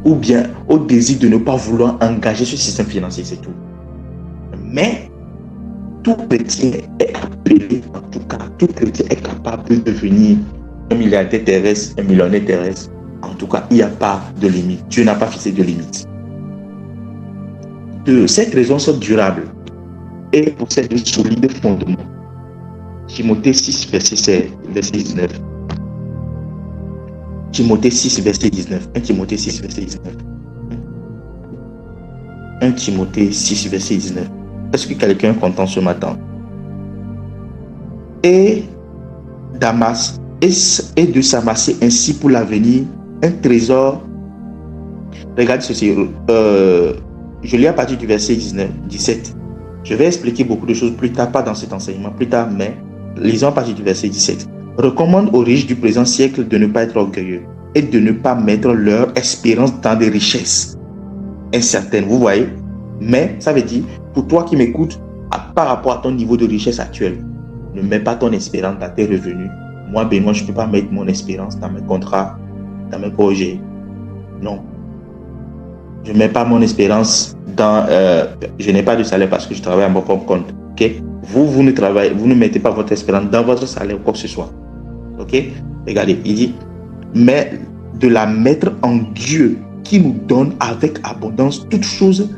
Ou bien au désir de ne pas vouloir engager ce système financier, c'est tout. Mais tout chrétien est appelé, en tout cas, tout chrétien est capable de devenir un milliardaire terrestre, un millionnaire terrestre. En tout cas, il n'y a pas de limite. Dieu n'a pas fixé de limite. 2. Cette raison sont durables et possèdent de solides fondements. Timothée 6, verset 19. Timothée 6, verset 19. 1 Timothée 6, verset 19. 1 Timothée 6, verset 19. Est-ce que quelqu'un est content ce matin? Et de s'amasser ainsi pour l'avenir un trésor. Regardez ceci. Je lis à partir du verset 17. Je vais expliquer beaucoup de choses plus tard, pas dans cet enseignement, plus tard, mais lisons à partir du verset 17. Recommande aux riches du présent siècle de ne pas être orgueilleux et de ne pas mettre leur espérance dans des richesses incertaines. Vous voyez? Mais ça veut dire, pour toi qui m'écoutes, par rapport à ton niveau de richesse actuel, ne mets pas ton espérance dans tes revenus. Moi, Benoît, je ne peux pas mettre mon espérance dans mes contrats, dans mes projets. Non. Je ne mets pas mon espérance dans... je n'ai pas de salaire parce que je travaille à mon propre compte. Okay? Vous ne mettez pas votre espérance dans votre salaire ou quoi que ce soit. Ok? Regardez, il dit, mais de la mettre en Dieu qui nous donne avec abondance toutes choses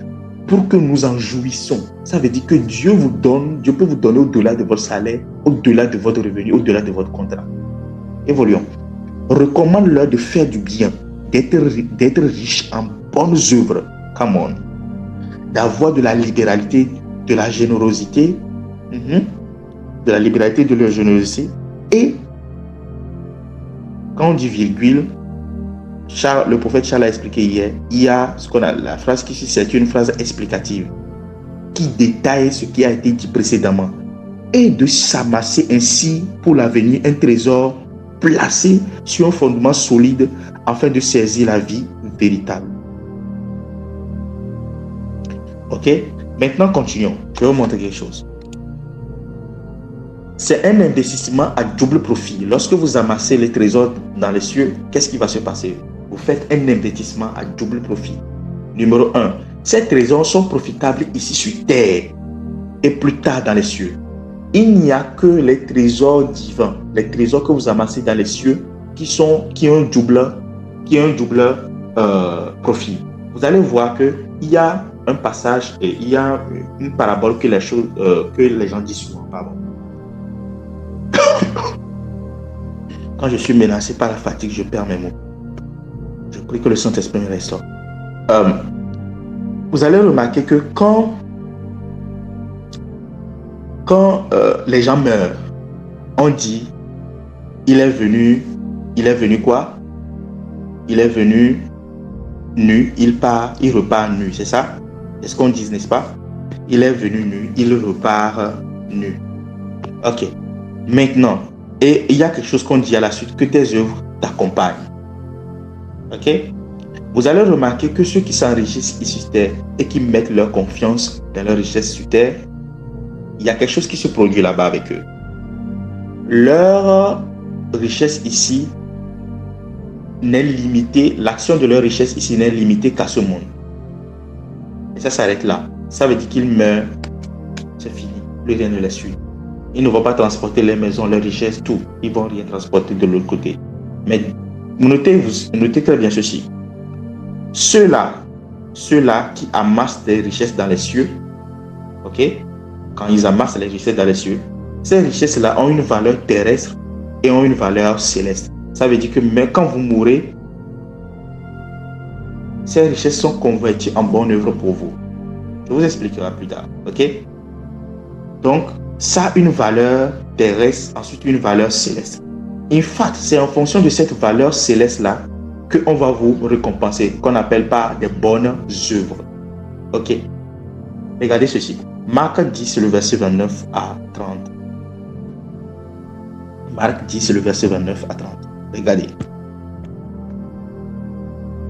pour que nous en jouissons. Ça veut dire que Dieu peut vous donner au-delà de votre salaire, au-delà de votre revenu, au-delà de votre contrat. Évoluons. Recommande-leur de faire du bien, d'être riche en bonnes œuvres, come on, d'avoir de la libéralité, de la générosité, de la libéralité, de la générosité. Et quand on dit virgule, le prophète Charles a expliqué hier, il y a ce qu'on a, la phrase qui ici, c'est une phrase explicative qui détaille ce qui a été dit précédemment et de s'amasser ainsi pour l'avenir un trésor placé sur un fondement solide afin de saisir la vie véritable. Ok? Maintenant, continuons. Je vais vous montrer quelque chose. C'est un investissement à double profit. Lorsque vous amassez les trésors dans les cieux, qu'est-ce qui va se passer? Vous faites un investissement à double profit. Numéro 1. Ces trésors sont profitables ici sur terre et plus tard dans les cieux. Il n'y a que les trésors divins, les trésors que vous amassez dans les cieux qui ont un double profit. Vous allez voir qu'il y a un passage et il y a une parabole que les gens disent souvent. Pardon. Quand je suis menacé par la fatigue, je perds mes mots. Je prie que le Saint-Esprit me restaure. Vous allez remarquer que quand les gens meurent, on dit il est venu quoi? Il est venu nu, il repart nu, c'est ça? C'est ce qu'on dit, n'est-ce pas? Il est venu nu, il repart nu. Ok. Maintenant, et il y a quelque chose qu'on dit à la suite, que tes œuvres t'accompagnent. Ok? Vous allez remarquer que ceux qui s'enrichissent ici sur terre et qui mettent leur confiance dans leur richesse sur terre, il y a quelque chose qui se produit là-bas avec eux. Leur richesse ici n'est limitée, l'action de leur richesse ici n'est limitée qu'à ce monde. Et ça s'arrête là. Ça veut dire qu'ils meurent, c'est fini, plus rien ne les suit. Ils ne vont pas transporter les maisons, leurs richesses, tout. Ils ne vont rien transporter de l'autre côté. Mais notez très bien ceci. Ceux-là qui amassent des richesses dans les cieux, ok? Quand ils amassent les richesses dans les cieux, ces richesses-là ont une valeur terrestre et ont une valeur céleste. Ça veut dire que même quand vous mourrez, ces richesses sont converties en bonne œuvre pour vous. Je vous expliquerai plus tard, ok? Donc, ça a une valeur terrestre, ensuite une valeur céleste. In fact, c'est en fonction de cette valeur céleste-là qu'on va vous récompenser, qu'on n'appelle pas des bonnes œuvres. Ok. Regardez ceci. Marc 10, le verset 29 à 30. Marc 10, le verset 29 à 30. Regardez.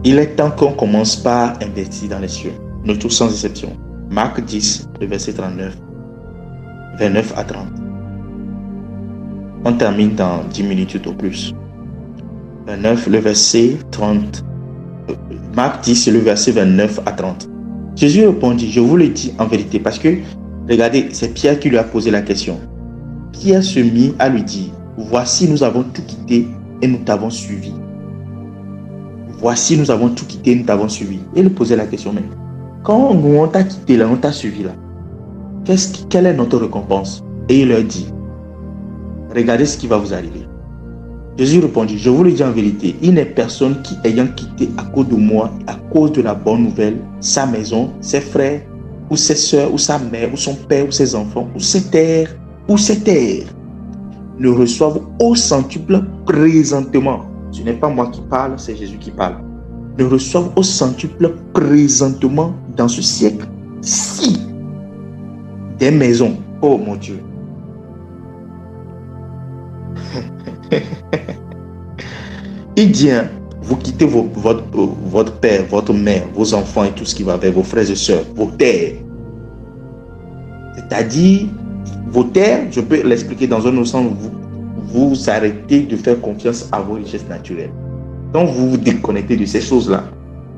Il est temps qu'on commence par investir dans les cieux. Nous tous sans exception. Marc 10, le verset 39, 29 à 30. On termine dans 10 minutes tout au plus. 29, le verset 30. Marc 10, le verset 29 à 30. Jésus répondit, je vous le dis en vérité, parce que, regardez, c'est Pierre qui lui a posé la question. Pierre se mit à lui dire, voici nous avons tout quitté et nous t'avons suivi. Voici nous avons tout quitté et nous t'avons suivi. Et il posait la question, mais quand on t'a quitté là, on t'a suivi là, quelle est notre récompense? Et il leur dit, regardez ce qui va vous arriver. Jésus répondit, je vous le dis en vérité, il n'est personne qui, ayant quitté à cause de moi, à cause de la bonne nouvelle, sa maison, ses frères, ou ses soeurs, ou sa mère, ou son père, ou ses enfants, ou ses terres, ne reçoivent au centuple présentement. Ce n'est pas moi qui parle, c'est Jésus qui parle. Ne reçoivent au centuple présentement dans ce siècle, si des maisons, oh mon Dieu, il dit, hein, vous quittez votre père, votre mère, vos enfants et tout ce qui va avec, vos frères et sœurs, vos terres. C'est-à-dire, vos terres, je peux l'expliquer dans un autre sens, vous arrêtez de faire confiance à vos richesses naturelles. Donc, vous vous déconnectez de ces choses-là.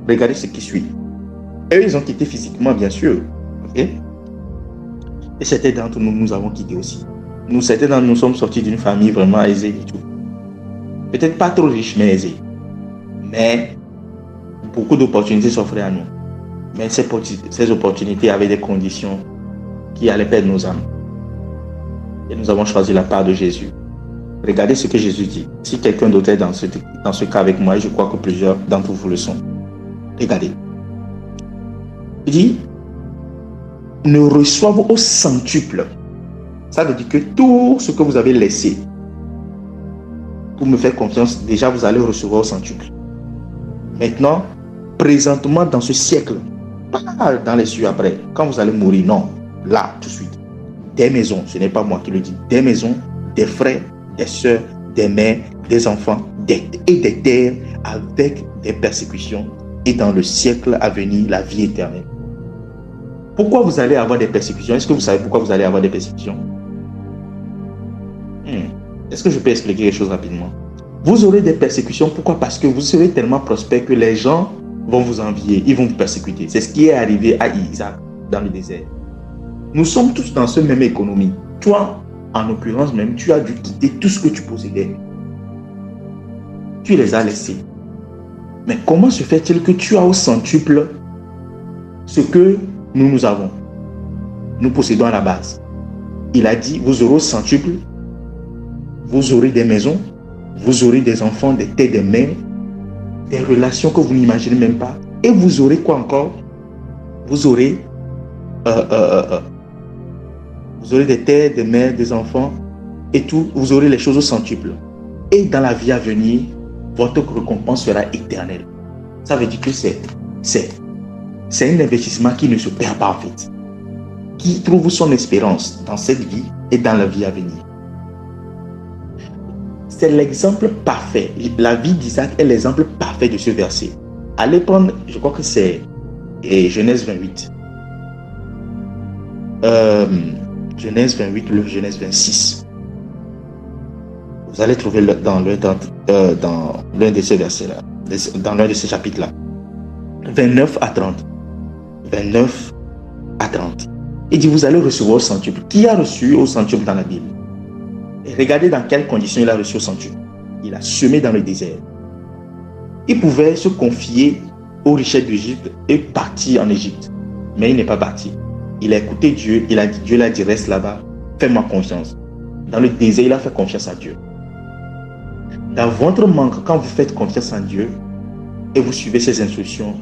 Regardez ce qui suit. Eux, ils ont quitté physiquement, bien sûr. Okay? Et certains d'entre nous, nous avons quitté aussi. Certains d'entre nous sommes sortis d'une famille vraiment aisée et tout. Peut-être pas trop riche, mais aisée. Mais beaucoup d'opportunités s'offraient à nous. Mais ces opportunités avaient des conditions qui allaient perdre nos âmes. Et nous avons choisi la part de Jésus. Regardez ce que Jésus dit. Si quelqu'un d'autre est dans ce cas avec moi, et je crois que plusieurs d'entre vous le sont. Regardez. Il dit, ne reçoivent au centuple. Ça veut dire que tout ce que vous avez laissé pour me faire confiance, déjà vous allez recevoir au centuple. Maintenant, présentement dans ce siècle, pas dans les cieux après, quand vous allez mourir, non, là, tout de suite. Des maisons, ce n'est pas moi qui le dis, des maisons, des frères, des sœurs, des mères, des enfants, et des terres avec des persécutions, et dans le siècle à venir, la vie éternelle. Pourquoi vous allez avoir des persécutions? Est-ce que vous savez pourquoi vous allez avoir des persécutions? Est-ce que je peux expliquer quelque chose rapidement? Vous aurez des persécutions, pourquoi? Parce que vous serez tellement prospère que les gens vont vous envier, ils vont vous persécuter. C'est ce qui est arrivé à Isaac dans le désert. Nous sommes tous dans cette même économie. Toi, en l'occurrence même, tu as dû quitter tout ce que tu possédais. Tu les as laissés. Mais comment se fait-il que tu as au centuple ce que nous avons? Nous possédons à la base. Il a dit, vous aurez au centuple, vous aurez des maisons, vous aurez des enfants, des terres, des mères, des relations que vous n'imaginez même pas. Et vous aurez quoi encore? Vous aurez des terres, des mères, des enfants et tout. Vous aurez les choses au centuple. Et dans la vie à venir, votre récompense sera éternelle. Ça veut dire que c'est un investissement qui ne se perd pas en fait. Qui trouve son espérance dans cette vie et dans la vie à venir. C'est l'exemple parfait. La vie d'Isaac est l'exemple parfait de ce verset. Allez prendre, je crois que c'est Genèse 28. Genèse 28, le Genèse 26. Vous allez trouver dans l'un de ces versets-là, dans l'un de ces chapitres-là. 29 à 30. 29 à 30. Il dit, vous allez recevoir au centuple. Qui a reçu au centuple dans la Bible? Et regardez dans quelles conditions il a reçu au centuple. Il a semé dans le désert. Il pouvait se confier aux richesses d'Égypte et partir en Égypte. Mais il n'est pas parti. Il a écouté Dieu. Dieu l'a dit, reste là-bas. Fais-moi confiance. Dans le désert, il a fait confiance à Dieu. Dans votre manque, quand vous faites confiance en Dieu et vous suivez ses instructions,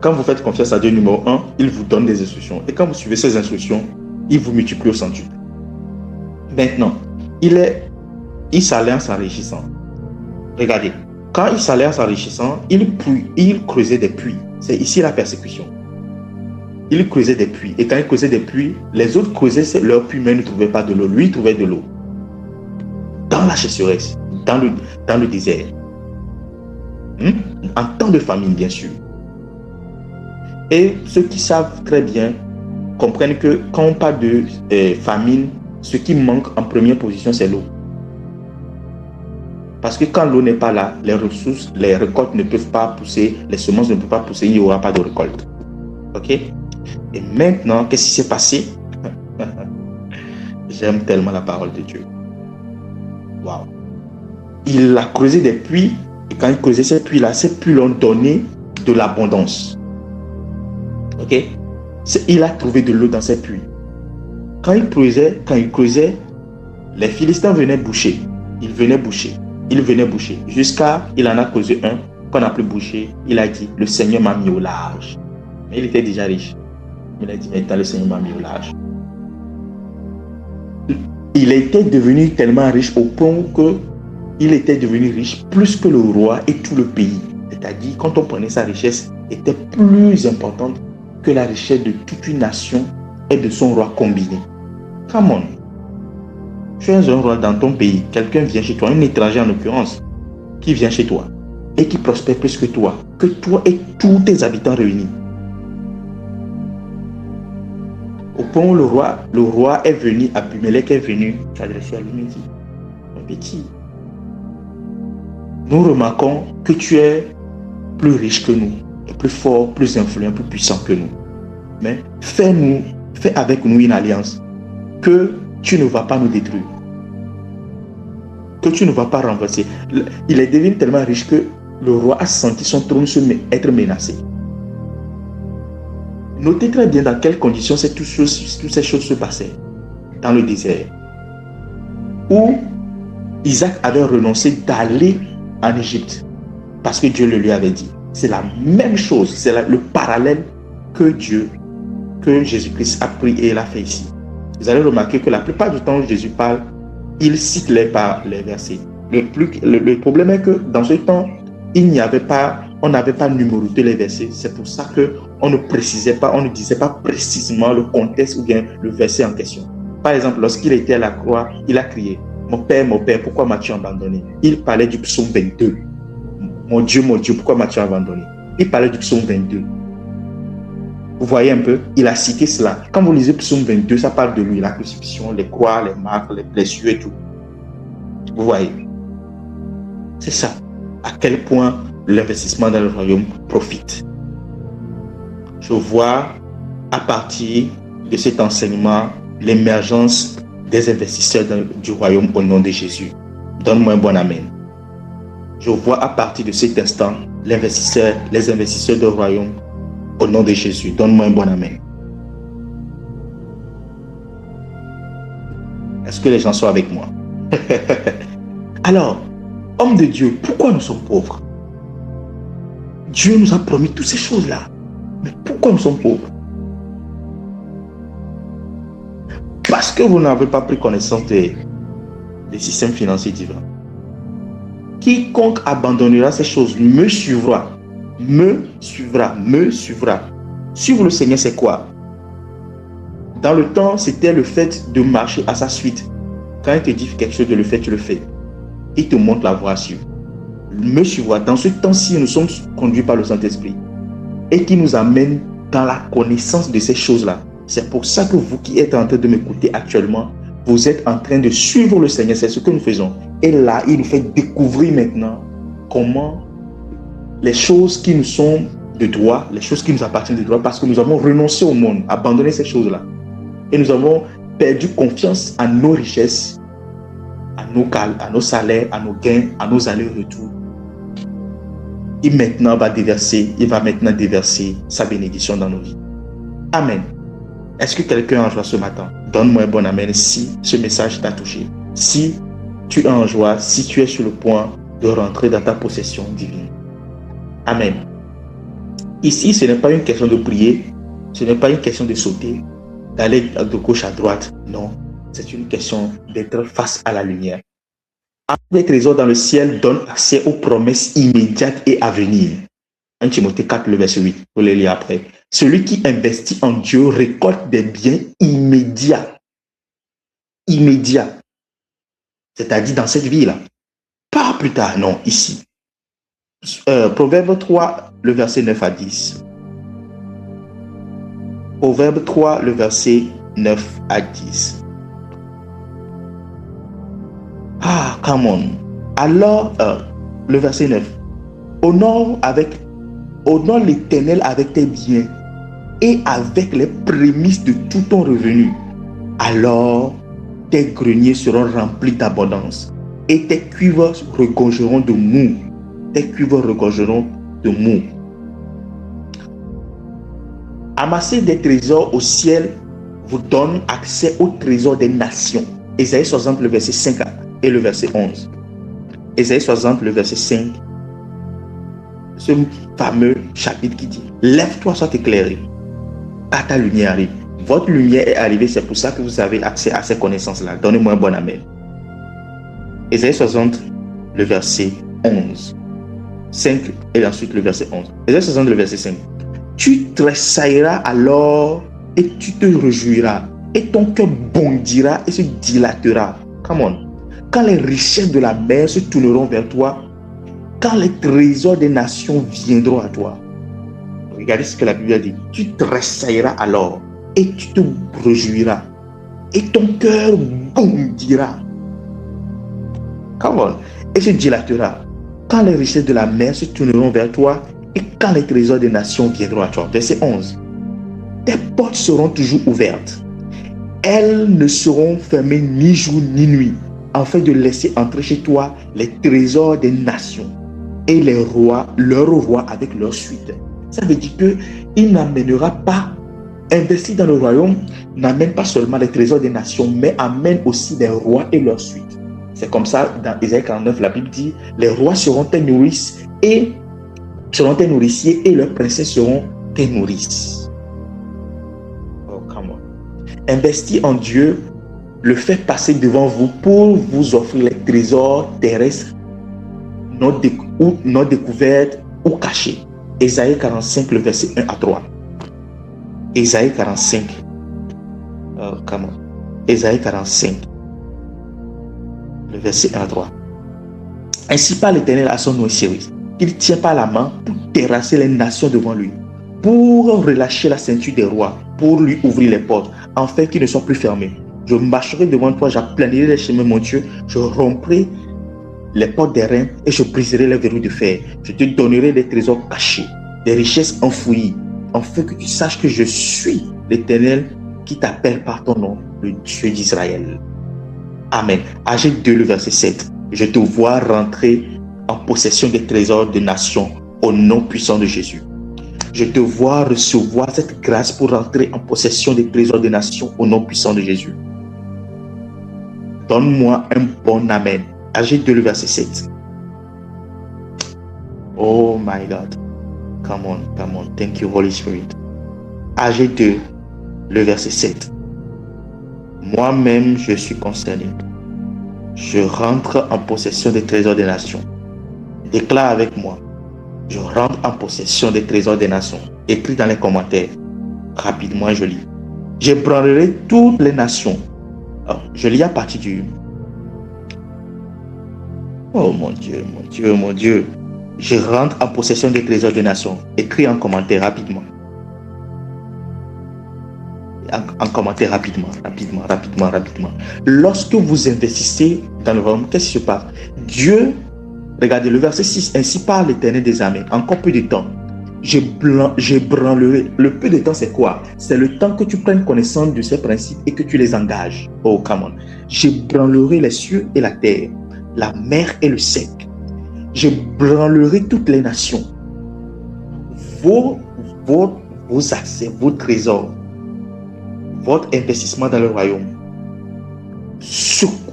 quand vous faites confiance à Dieu, numéro 1, il vous donne des instructions. Et quand vous suivez ces instructions, il vous multiplie au centuple. Maintenant, il est il s'allait en s'enrichissant. Regardez, quand il s'allait en s'enrichissant, il creusait des puits. C'est ici la persécution. Il creusait des puits. Et quand il creusait des puits, les autres creusaient leurs puits, mais ne trouvaient pas de l'eau. Lui, il trouvait de l'eau. Dans la sécheresse, dans le désert. En temps de famine, bien sûr. Et ceux qui savent très bien comprennent que quand on parle de famine, ce qui manque en première position, c'est l'eau. Parce que quand l'eau n'est pas là, les ressources, les récoltes ne peuvent pas pousser, les semences ne peuvent pas pousser, il n'y aura pas de récolte. Ok? Et maintenant, qu'est-ce qui s'est passé? J'aime tellement la parole de Dieu. Waouh! Il a creusé des puits, et quand il creusait ces puits-là, ces puits l'ont donné de l'abondance. Ok? Il a trouvé de l'eau dans ces puits. Quand il creusait, les Philistins venaient boucher. Ils venaient boucher. Jusqu'à, il en a creusé un. Quand on n'a plus bouché, il a dit, le Seigneur m'a mis au large. Mais il était déjà riche. Il a dit, maintenant le Seigneur m'a mis au large. Il était devenu tellement riche au point que il était devenu riche plus que le roi et tout le pays. C'est-à-dire, quand on prenait sa richesse, était plus importante que la richesse de toute une nation et de son roi combiné. Come on. Tu es un roi dans ton pays, quelqu'un vient chez toi, un étranger en l'occurrence, qui vient chez toi et qui prospère plus que toi et tous tes habitants réunis. Au point où le roi est venu, Abimelech est venu s'adresser à lui et dit, mon petit, nous remarquons que tu es plus riche que nous, plus fort, plus influent, plus puissant que nous. Mais fais avec nous une alliance que tu ne vas pas nous détruire, que tu ne vas pas renverser. Il est devenu tellement riche que le roi a senti son trône être menacé. Notez très bien dans quelles conditions toutes ces choses se passaient. Dans le désert, où Isaac avait renoncé d'aller en Égypte parce que Dieu le lui avait dit. C'est la même chose, c'est le parallèle que Jésus-Christ a pris et il a fait ici. Vous allez remarquer que la plupart du temps où Jésus parle, il cite les versets. Le problème est que dans ce temps, on n'avait pas numéroté les versets. C'est pour ça qu'on ne précisait pas, on ne disait pas précisément le contexte ou bien le verset en question. Par exemple, lorsqu'il était à la croix, il a crié, mon Père, pourquoi m'as-tu abandonné? Il parlait du psaume 22. Mon Dieu, pourquoi m'as-tu abandonné? Il parlait du psaume 22. Vous voyez un peu, il a cité cela. Quand vous lisez psaume 22, ça parle de lui, la crucifixion, les croix, les marques, les blessures et tout. Vous voyez, c'est ça. À quel point l'investissement dans le royaume profite. Je vois à partir de cet enseignement l'émergence des investisseurs du royaume au nom de Jésus. Donne-moi un bon amen. Je vois à partir de cet instant les investisseurs du royaume au nom de Jésus. Donne-moi un bon amen. Est-ce que les gens sont avec moi? Alors, homme de Dieu, pourquoi nous sommes pauvres? Dieu nous a promis toutes ces choses-là. Mais pourquoi nous sommes pauvres? Parce que vous n'avez pas pris connaissance des systèmes financiers divins. Quiconque abandonnera ces choses me suivra. Suivre le Seigneur, c'est quoi? Dans le temps, c'était le fait de marcher à sa suite. Quand il te dit quelque chose de le faire, tu le fais. Il te montre la voie à suivre. Me suivra. Dans ce temps-ci, nous sommes conduits par le Saint-Esprit et qui nous amène dans la connaissance de ces choses-là. C'est pour ça que vous qui êtes en train de m'écouter actuellement, vous êtes en train de suivre le Seigneur. C'est ce que nous faisons. Et là, il nous fait découvrir maintenant comment les choses qui nous sont de droit, les choses qui nous appartiennent de droit, parce que nous avons renoncé au monde, abandonné ces choses-là. Et nous avons perdu confiance à nos richesses, à nos salaires, à nos gains, à nos allers-retours. Il va maintenant déverser sa bénédiction dans nos vies. Amen. Est-ce que quelqu'un est en joie ce matin? Donne-moi un bon amen si ce message t'a touché. Si tu es en joie, si tu es sur le point de rentrer dans ta possession divine. Amen. Ici, ce n'est pas une question de prier, ce n'est pas une question de sauter, d'aller de gauche à droite. Non, c'est une question d'être face à la lumière. Les trésors dans le ciel donnent accès aux promesses immédiates et à venir. 1 Timothée 4, le verset 8. Vous les lire après. Celui qui investit en Dieu récolte des biens immédiats. Immédiats. C'est-à-dire dans cette vie-là. Pas plus tard, non, ici. Proverbe 3, le verset 9 à 10. Proverbe 3, le verset 9 à 10. Ah, come on. Alors, le verset 9. Honore l'Éternel avec tes biens et avec les prémices de tout ton revenu. Alors, tes greniers seront remplis d'abondance et tes cuivres regorgeront de mou. Tes cuivres regorgeront de mou. Amasser des trésors au ciel vous donne accès aux trésors des nations. Ésaïe 60, le verset 5 et le verset 11. Ésaïe 60, le verset 5. Ce fameux chapitre qui dit « Lève-toi, sois éclairé, car ta lumière arrive. » Votre lumière est arrivée, c'est pour ça que vous avez accès à ces connaissances-là. Donnez-moi un bon amen. Ésaïe 60, le verset 11. 5 et ensuite le verset 11. Ésaïe 60, le verset 5. Tu tressailleras alors et tu te réjouiras et ton cœur bondira et se dilatera. Come on. Quand les richesses de la mer se tourneront vers toi, quand les trésors des nations viendront à toi. Regardez ce que la Bible dit. Tu tressailleras alors et tu te réjouiras et ton cœur bondira. Come on. Et se dilatera. Quand les richesses de la mer se tourneront vers toi et quand les trésors des nations viendront à toi. Verset 11. Tes portes seront toujours ouvertes. Elles ne seront fermées ni jour ni nuit, afin de laisser entrer chez toi les trésors des nations et les rois, leurs rois avec leur suite. Ça veut dire qu'il n'amènera pas, investir dans le royaume, n'amène pas seulement les trésors des nations, mais amène aussi les rois et leur suite. C'est comme ça, dans Ésaïe 49, la Bible dit, les rois seront tes nourrices et seront tes nourriciers et leurs princesses seront tes nourrices. Oh, come on. Investir en Dieu le fait passer devant vous pour vous offrir les trésors terrestres non découverts ou cachés. Ésaïe 45, le verset 1 à 3. Ésaïe 45. Oh, come on. Ésaïe 45, le verset 1 à 3. Ainsi parle l'Éternel à son nom service. Il tient par la main pour terrasser les nations devant lui, pour relâcher la ceinture des rois, pour lui ouvrir les portes, afin qu'ils ne soient plus fermés. Je marcherai devant toi, j'aplanirai les chemins, mon Dieu, je romprai les portes des reins et je briserai les verrous de fer. Je te donnerai des trésors cachés, des richesses enfouies, afin que tu saches que je suis l'Éternel qui t'appelle par ton nom, le Dieu d'Israël. Amen. Agé 2, le verset 7. Je te vois rentrer en possession des trésors des nations au nom puissant de Jésus. Je te vois recevoir cette grâce pour rentrer en possession des trésors des nations au nom puissant de Jésus. Donne-moi un bon amen. Agé 2, le verset 7. Oh my God. Come on, come on. Thank you, Holy Spirit. Agé 2, le verset 7. Moi-même, je suis concerné. Je rentre en possession des trésors des nations. Déclare avec moi. Je rentre en possession des trésors des nations. Écris dans les commentaires. Rapidement, je lis. J'ébranlerai toutes les nations. Alors, je lis à partir du... Oh mon Dieu, mon Dieu, mon Dieu. Je rentre en possession des trésors des nations. Écris en commentaire rapidement. En commentaire rapidement. Lorsque vous investissez dans le royaume, qu'est-ce qui se passe? Dieu, regardez le verset 6, ainsi parle l'Éternel des armées, encore peu de temps. J'ébranlerai. Le peu de temps, c'est quoi? C'est le temps que tu prennes connaissance de ces principes et que tu les engages. Oh, come on. J'ébranlerai les cieux et la terre, la mer et le sec. J'ébranlerai toutes les nations. Vos accès, vos trésors, votre investissement dans le royaume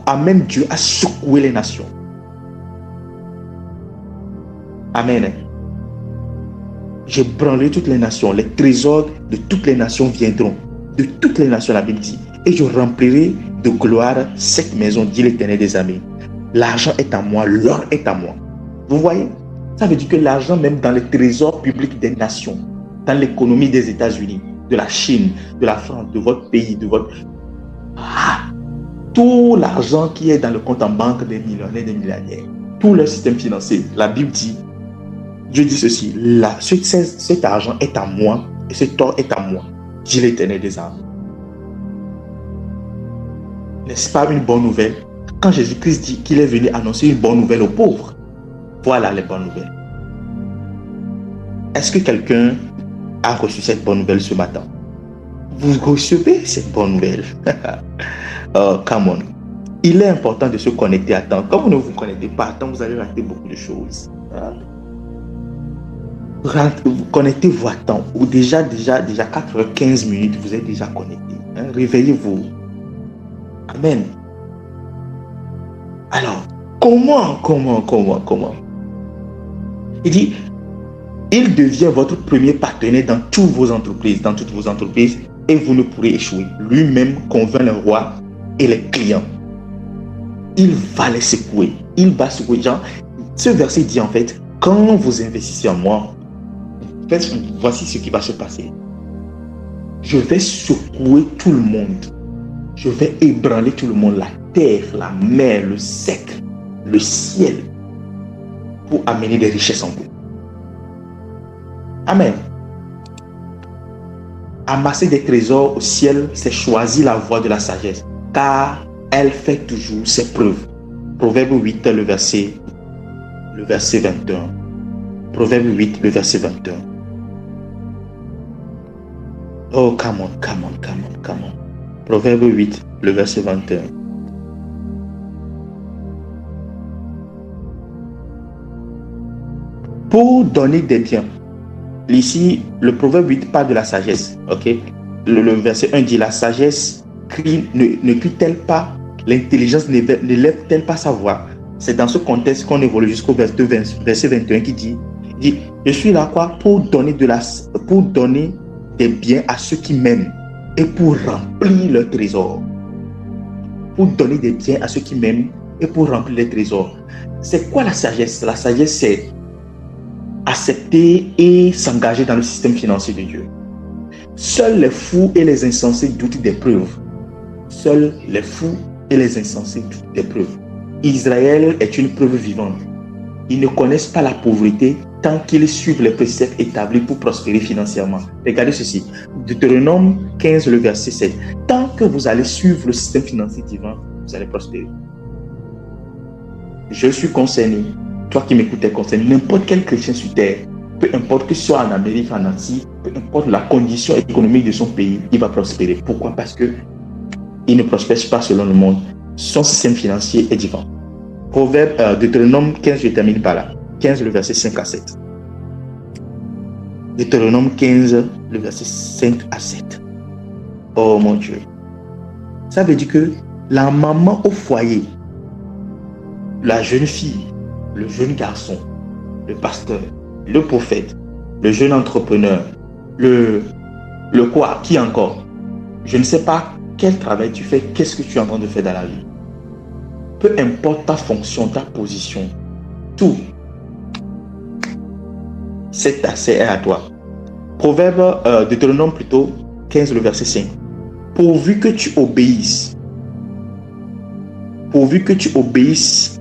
amène Dieu à secouer les nations. Amen. J'ébranlerai toutes les nations. Les trésors de toutes les nations viendront. De toutes les nations, la Bible dit. Et je remplirai de gloire cette maison, dit l'Éternel des armées. L'argent est à moi, l'or est à moi. Vous voyez? Ça veut dire que l'argent, même dans les trésors publics des nations, dans l'économie des États-Unis, de la Chine, de la France, de votre pays, de votre... tout l'argent qui est dans le compte en banque des millionnaires, des milliardaires, tout leur système financier, la Bible dit, Dieu dit ceci, là, cet argent est à moi et cet or est à moi, dit l'Éternel des armées. N'est-ce pas une bonne nouvelle? Quand Jésus-Christ dit qu'il est venu annoncer une bonne nouvelle aux pauvres, voilà les bonnes nouvelles. Est-ce que quelqu'un a reçu cette bonne nouvelle ce matin? Vous recevez cette bonne nouvelle. Oh, come on. Il est important de se connecter à temps. Quand vous ne vous connectez pas à temps, vous allez rater beaucoup de choses. Connectez-vous à temps. Ou déjà 4h15 minutes, vous êtes déjà connecté. Réveillez-vous. Amen. Alors, comment? Il dit, il devient votre premier partenaire dans toutes vos entreprises, et vous ne pourrez échouer. Lui-même convainc le roi et les clients. Il va les secouer. Il va secouer. Genre, ce verset dit en fait, quand vous investissez en moi, voici ce qui va se passer. Je vais secouer tout le monde. Je vais ébranler tout le monde, la terre, la mer, le sec, le ciel, pour amener des richesses en vous. Amen. Amasser des trésors au ciel, c'est choisir la voie de la sagesse, car elle fait toujours ses preuves. Proverbe 8, le verset 21. Proverbe 8, le verset 21. Oh, come on. Proverbe 8, le verset 21. Pour donner des biens. Ici, le Proverbe 8 parle de la sagesse. Ok? Le verset 1 dit, la sagesse ne crie-t-elle pas, l'intelligence ne lève-t-elle pas sa voix? C'est dans ce contexte qu'on évolue jusqu'au verset 21 qui dit, je suis là quoi? Pour donner des biens à ceux qui m'aiment et pour remplir leurs trésors. Pour donner des biens à ceux qui m'aiment et pour remplir les trésors. C'est quoi la sagesse? La sagesse, c'est accepter et s'engager dans le système financier de Dieu. Seuls les fous et les insensés doutent des preuves. Seuls les fous et les insensés doutent des preuves. Israël est une preuve vivante. Ils ne connaissent pas la pauvreté tant qu'ils suivent les préceptes établis pour prospérer financièrement. Regardez ceci. Deutéronome 15, le verset 7. Tant que vous allez suivre le système financier divin, vous allez prospérer. Je suis concerné. Toi qui m'écoutes est concerné. N'importe quel chrétien sur terre, peu importe que ce soit en Amérique, en Asie, peu importe la condition économique de son pays, il va prospérer. Pourquoi? Parce que il ne prospère pas selon le monde. Son système financier est divin. Proverbe Deutéronome 15, je termine par là. 15, le verset 5 à 7. Deutéronome 15, le verset 5 à 7. Oh mon Dieu. Ça veut dire que la maman au foyer, la jeune fille, le jeune garçon, le pasteur, le prophète, le jeune entrepreneur, le quoi, qui encore? Je ne sais pas quel travail tu fais, qu'est-ce que tu es en train de faire dans la vie. Peu importe ta fonction, ta position, tout, cet accès est à toi. Proverbe, Deutéronome plutôt, 15, le verset 5. Pourvu que tu obéisses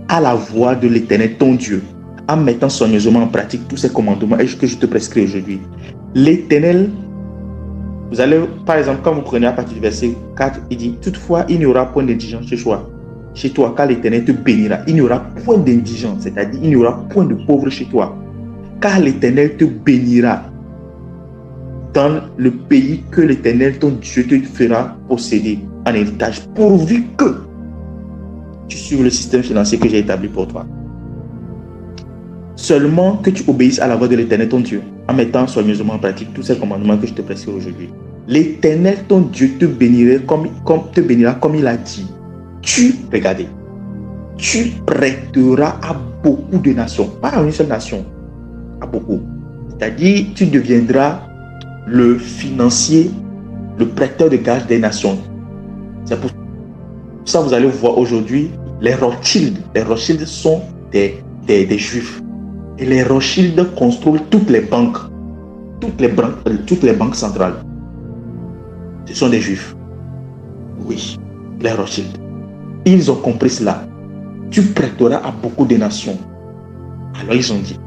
à la voix de l'Éternel, ton Dieu, en mettant soigneusement en pratique tous ces commandements que je te prescris aujourd'hui. L'Éternel, vous allez, par exemple, quand vous prenez à partir du verset 4, il dit, toutefois, il n'y aura point d'indigence chez toi, car l'Éternel te bénira. Il n'y aura point d'indigence, c'est-à-dire, il n'y aura point de pauvre chez toi, car l'Éternel te bénira dans le pays que l'Éternel, ton Dieu, te fera posséder en héritage, pourvu que tu suives le système financier que j'ai établi pour toi. Seulement que tu obéisses à la voix de l'Éternel, ton Dieu, en mettant soigneusement en pratique tous ces commandements que je te prescris aujourd'hui. L'Éternel, ton Dieu, te bénira comme il a dit. Tu prêteras à beaucoup de nations, pas à une seule nation, à beaucoup. C'est-à-dire, tu deviendras le financier, le prêteur de gage des nations. C'est pour ça que vous allez voir aujourd'hui, Les Rothschild sont des Juifs. Et les Rothschild contrôlent toutes les banques. Toutes les banques centrales. Ce sont des Juifs. Oui, les Rothschild. Ils ont compris cela. Tu prêteras à beaucoup de nations. Alors ils ont dit,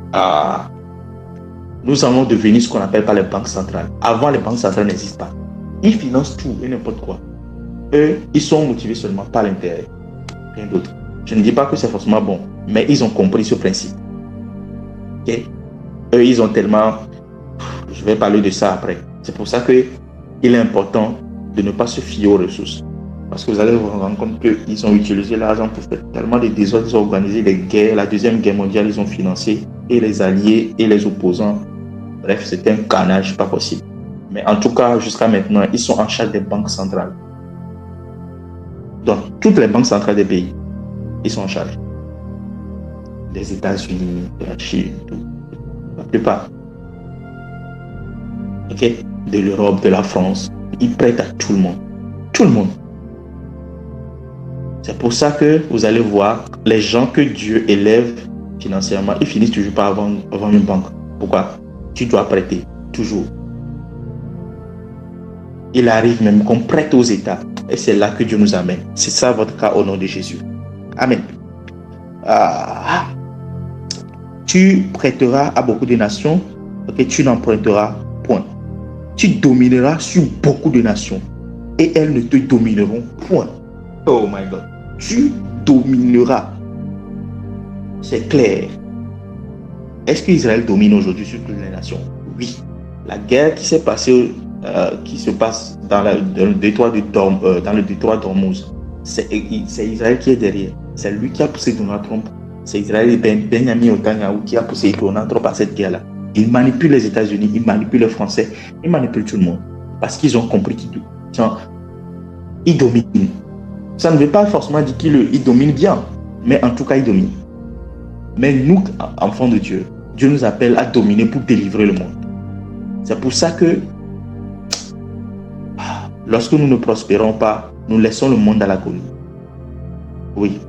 nous allons devenir ce qu'on appelle pas les banques centrales. Avant, les banques centrales n'existent pas. Ils financent tout et n'importe quoi. Eux, ils sont motivés seulement par l'intérêt. Rien d'autre. Je ne dis pas que c'est forcément bon, mais ils ont compris ce principe. Okay? Eux, ils ont tellement... Je vais parler de ça après. C'est pour ça qu'il est important de ne pas se fier aux ressources. Parce que vous allez vous rendre compte qu'ils ont utilisé l'argent pour faire tellement de désordres. Ils ont organisé des guerres. La Deuxième Guerre mondiale, ils ont financé et les alliés et les opposants. Bref, c'était un carnage pas possible. Mais en tout cas, jusqu'à maintenant, ils sont en charge des banques centrales. Donc, toutes les banques centrales des pays, ils sont en charge. Des États-Unis, de la Chine, tout. La plupart. Ok? De l'Europe, de la France. Ils prêtent à tout le monde. Tout le monde. C'est pour ça que vous allez voir les gens que Dieu élève financièrement, ils finissent toujours par avoir une banque. Pourquoi? Tu dois prêter, toujours. Il arrive même qu'on prête aux États. Et c'est là que Dieu nous amène. C'est ça votre cas au nom de Jésus. Amen. Tu prêteras à beaucoup de nations, et tu n'emprunteras point. Tu domineras sur beaucoup de nations et elles ne te domineront point. Oh my God. Tu domineras. C'est clair. Est-ce qu'Israël domine aujourd'hui sur toutes les nations? Oui. La guerre qui s'est passée, qui se passe dans le détroit d'Ormuz, c'est Israël qui est derrière. C'est lui qui a poussé Donald Trump. C'est Israël et Benjamin Netanyahu qui a poussé Donald Trump à cette guerre-là. Ils manipulent les États-Unis, ils manipulent les Français, ils manipulent tout le monde. Parce qu'ils ont compris qu'ils dominent. Ça ne veut pas forcément dire qu'ils dominent bien, mais en tout cas, ils dominent. Mais nous, enfants de Dieu, Dieu nous appelle à dominer pour délivrer le monde. C'est pour ça que lorsque nous ne prospérons pas, nous laissons le monde à l'agonie. Oui.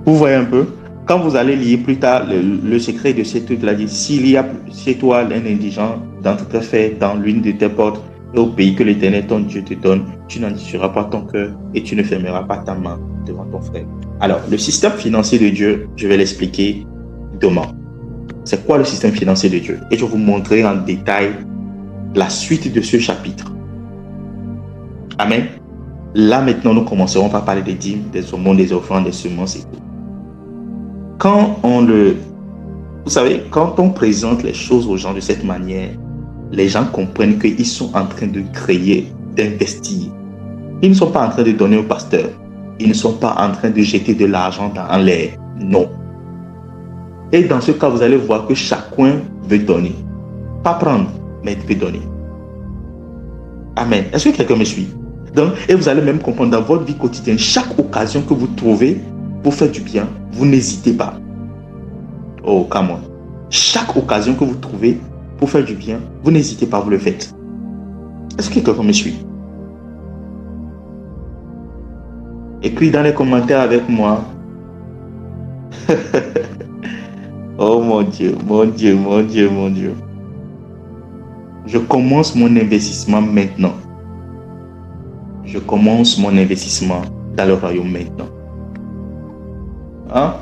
Vous voyez un peu? Quand vous allez lire plus tard le secret de cette truc-là, dit s'il y a chez toi un indigent dans tout à fait dans l'une de tes portes et au pays que l'Éternel ton Dieu te donne, tu n'endurciras pas ton cœur et tu ne fermeras pas ta main devant ton frère. Alors, le système financier de Dieu, je vais l'expliquer demain. C'est quoi le système financier de Dieu? Et je vais vous montrer en détail la suite de ce chapitre. Amen. Là, maintenant, nous commencerons par parler des dîmes, des aumônes, des offrandes, des semences et tout. Vous savez, quand on présente les choses aux gens de cette manière, les gens comprennent qu'ils sont en train de créer, d'investir. Ils ne sont pas en train de donner au pasteur. Ils ne sont pas en train de jeter de l'argent dans l'air. Non. Et dans ce cas, vous allez voir que chacun veut donner. Pas prendre, mais il veut donner. Amen. Est-ce que quelqu'un me suit? Donc, et vous allez même comprendre dans votre vie quotidienne, chaque occasion que vous trouvez pour faire du bien, vous n'hésitez pas. Oh, come on. Chaque occasion que vous trouvez pour faire du bien, vous n'hésitez pas, vous le faites. Est-ce que quelqu'un me suit? Écris dans les commentaires avec moi. Oh mon Dieu, mon Dieu, mon Dieu, mon Dieu. Je commence mon investissement maintenant. Je commence mon investissement dans le royaume maintenant. Hein?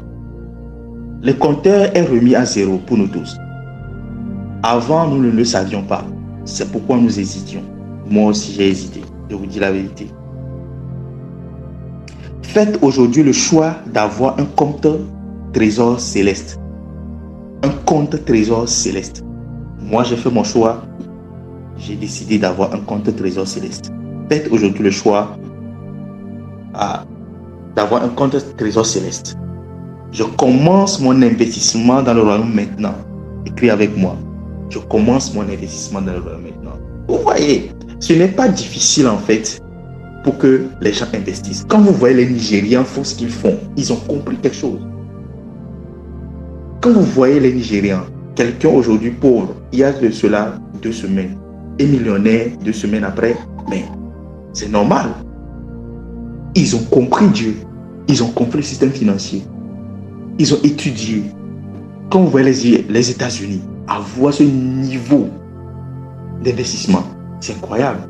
Le compteur est remis à zéro pour nous tous. Avant, nous ne le savions pas. C'est pourquoi nous hésitions. Moi aussi, j'ai hésité. Je vous dis la vérité. Faites aujourd'hui le choix d'avoir un compte trésor céleste. Un compte trésor céleste. Moi, j'ai fait mon choix. J'ai décidé d'avoir un compte trésor céleste. Faites aujourd'hui le choix d'avoir un compte trésor céleste. Je commence mon investissement dans le royaume maintenant. Écris avec moi. Je commence mon investissement dans le royaume maintenant. Vous voyez, ce n'est pas difficile en fait pour que les gens investissent. Quand vous voyez les Nigériens font ce qu'ils font, ils ont compris quelque chose. Quand vous voyez les Nigériens, quelqu'un aujourd'hui pauvre, il y a de cela 2 semaines, est millionnaire 2 semaines après. Mais c'est normal. Ils ont compris Dieu. Ils ont compris le système financier. Ils ont étudié. Quand vous voyez les États-Unis avoir ce niveau d'investissement, c'est incroyable.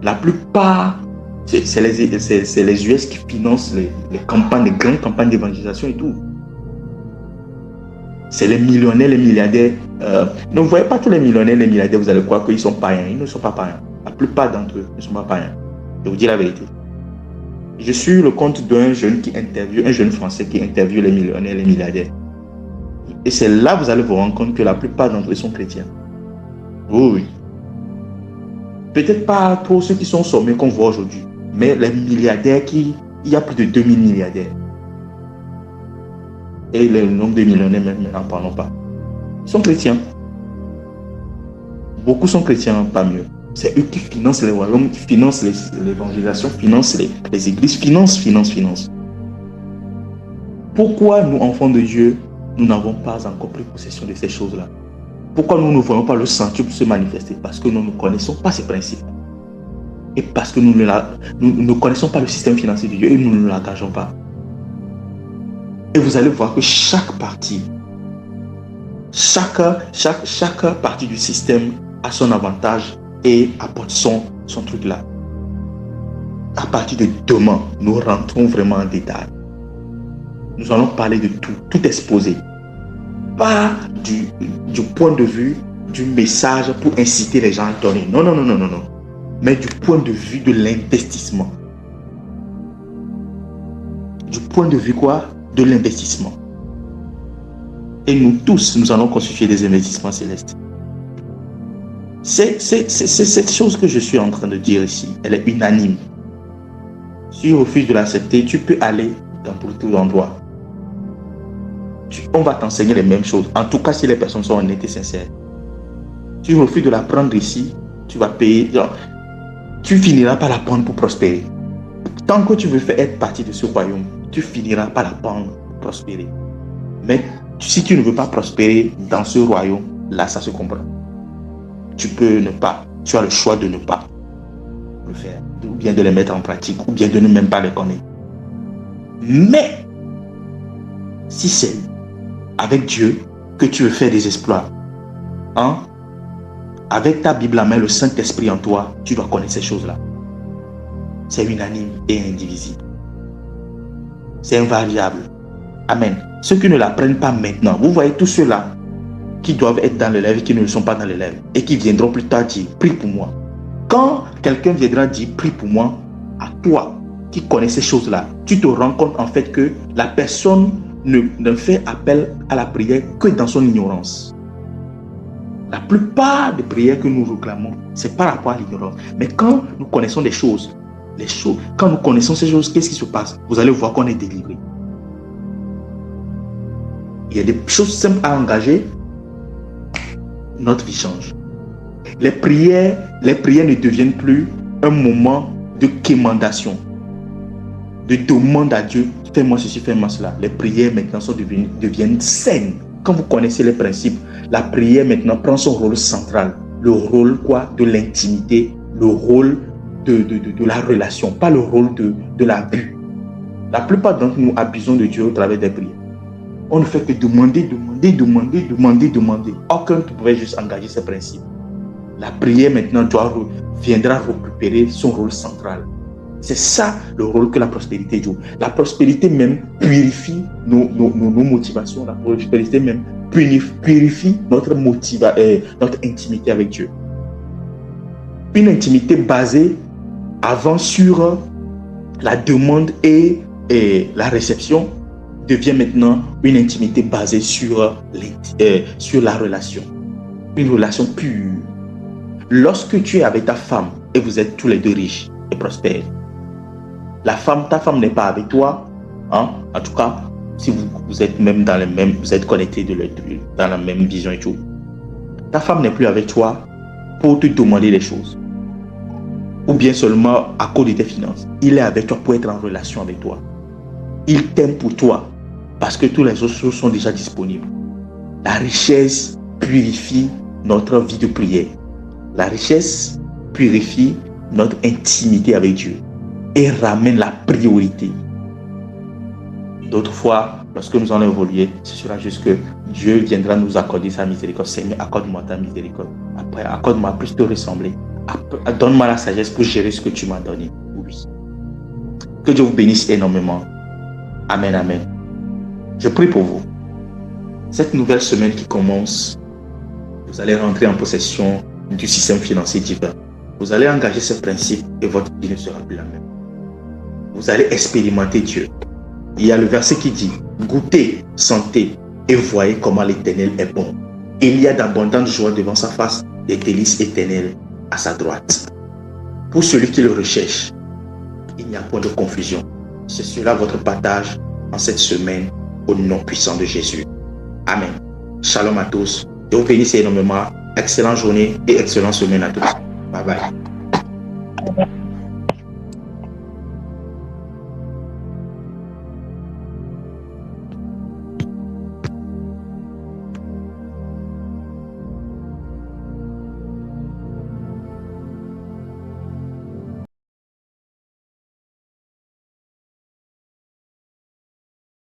La plupart, c'est les US qui financent les campagnes, les grandes campagnes d'évangélisation et tout. C'est les millionnaires, les milliardaires. Ne voyez pas tous les millionnaires, les milliardaires, vous allez croire qu'ils sont païens. Ils ne sont pas païens. La plupart d'entre eux ne sont pas païens. Je vous dis la vérité. Je suis le compte d'un jeune un jeune Français qui interviewe les millionnaires, les milliardaires. Et c'est là que vous allez vous rendre compte que la plupart d'entre eux sont chrétiens. Oui. Peut-être pas pour ceux qui sont sommés qu'on voit aujourd'hui, mais les milliardaires il y a plus de 2000 milliardaires. Et le nombre de millionnaires, même, n'en parlons pas. Ils sont chrétiens. Beaucoup sont chrétiens, pas mieux. C'est eux qui financent les royaumes, qui financent l'évangélisation, financent les églises, financent. Pourquoi nous, enfants de Dieu, nous n'avons pas encore pris possession de ces choses-là? Pourquoi nous ne voyons pas le sentier pour se manifester? Parce que nous ne connaissons pas ces principes. Et parce que nous ne connaissons pas le système financier de Dieu et nous ne l'engageons pas. Et vous allez voir que chaque partie du système a son avantage et apporte son truc là. À partir de demain, nous rentrons vraiment en détail. Nous allons parler de tout exposé. Pas du point de vue du message pour inciter les gens à donner. Non. Mais du point de vue de l'investissement. Du point de vue quoi? De l'investissement. Et nous tous, nous allons constituer des investissements célestes. C'est cette chose que je suis en train de dire ici. Elle est unanime. Si tu refuses de l'accepter, tu peux aller dans tout endroit. On va t'enseigner les mêmes choses. En tout cas, si les personnes sont honnêtes et sincères. Si tu refuses de la prendre ici, tu vas payer. Tu finiras par la prendre pour prospérer. Tant que tu veux faire être partie de ce royaume, tu finiras par la prendre pour prospérer. Mais si tu ne veux pas prospérer dans ce royaume, là, ça se comprend. Tu peux ne pas. Tu as le choix de ne pas le faire. Ou bien de les mettre en pratique, ou bien de ne même pas les connaître. Mais, si c'est avec Dieu que tu veux faire des exploits, avec ta Bible en main, le Saint-Esprit en toi, tu dois connaître ces choses-là. C'est unanime et indivisible. C'est invariable. Amen. Ceux qui ne l'apprennent pas maintenant, vous voyez tous ceux-là qui doivent être dans les lèvres et qui ne le sont pas dans les lèvres et qui viendront plus tard dire, prie pour moi. Quand quelqu'un viendra dire, prie pour moi, à toi qui connais ces choses-là, tu te rends compte en fait que la personne ne fait appel à la prière que dans son ignorance. La plupart des prières que nous réclamons, c'est par rapport à l'ignorance. Mais quand nous connaissons des choses, quand nous connaissons ces choses, qu'est-ce qui se passe? Vous allez voir qu'on est délivré. Il y a des choses simples à engager, notre vie change. Les prières ne deviennent plus un moment de quémandation, de demande à Dieu, fais-moi ceci, fais-moi cela. Les prières maintenant deviennent saines. Quand vous connaissez les principes, la prière maintenant prend son rôle central. Le rôle quoi? De l'intimité, le rôle de la relation, pas le rôle de la vue. La plupart d'entre nous abusons de Dieu au travers des prières. On ne fait que demander. Aucun ne pouvait juste engager ces principes. La prière maintenant viendra récupérer son rôle central. C'est ça le rôle que la prospérité joue. La prospérité même purifie nos motivations. La prospérité même purifie notre intimité avec Dieu. Une intimité basée avant sur la demande et la réception devient maintenant une intimité basée sur la relation. Une relation pure. Lorsque tu es avec ta femme et vous êtes tous les deux riches et prospères, ta femme n'est pas avec toi, en tout cas, si vous êtes même vous êtes connectés dans la même vision et tout. Ta femme n'est plus avec toi pour te demander des choses. Ou bien seulement à cause de tes finances. Il est avec toi pour être en relation avec toi. Il t'aime pour toi parce que toutes les autres choses sont déjà disponibles. La richesse purifie notre vie de prière. La richesse purifie notre intimité avec Dieu et ramène la priorité. D'autres fois, lorsque nous allons évoluer, ce sera juste que Dieu viendra nous accorder sa miséricorde. Seigneur, accorde-moi ta miséricorde. Après, accorde-moi plus te ressembler. Donne-moi la sagesse pour gérer ce que tu m'as donné. Oui. Que Dieu vous bénisse énormément. Amen, amen. Je prie pour vous. Cette nouvelle semaine qui commence, vous allez rentrer en possession du système financier divin. Vous allez engager ce principe et votre vie ne sera plus la même. Vous allez expérimenter Dieu. Il y a le verset qui dit « Goûtez, sentez et voyez comment l'Éternel est bon. Il y a d'abondantes joies devant sa face, des délices éternelles à sa droite. » Pour celui qui le recherche, il n'y a point de confusion. C'est cela votre partage en cette semaine au nom puissant de Jésus. Amen. Shalom à tous. Dieu vous bénisse énormément. Excellente journée et excellente semaine à tous. Bye bye.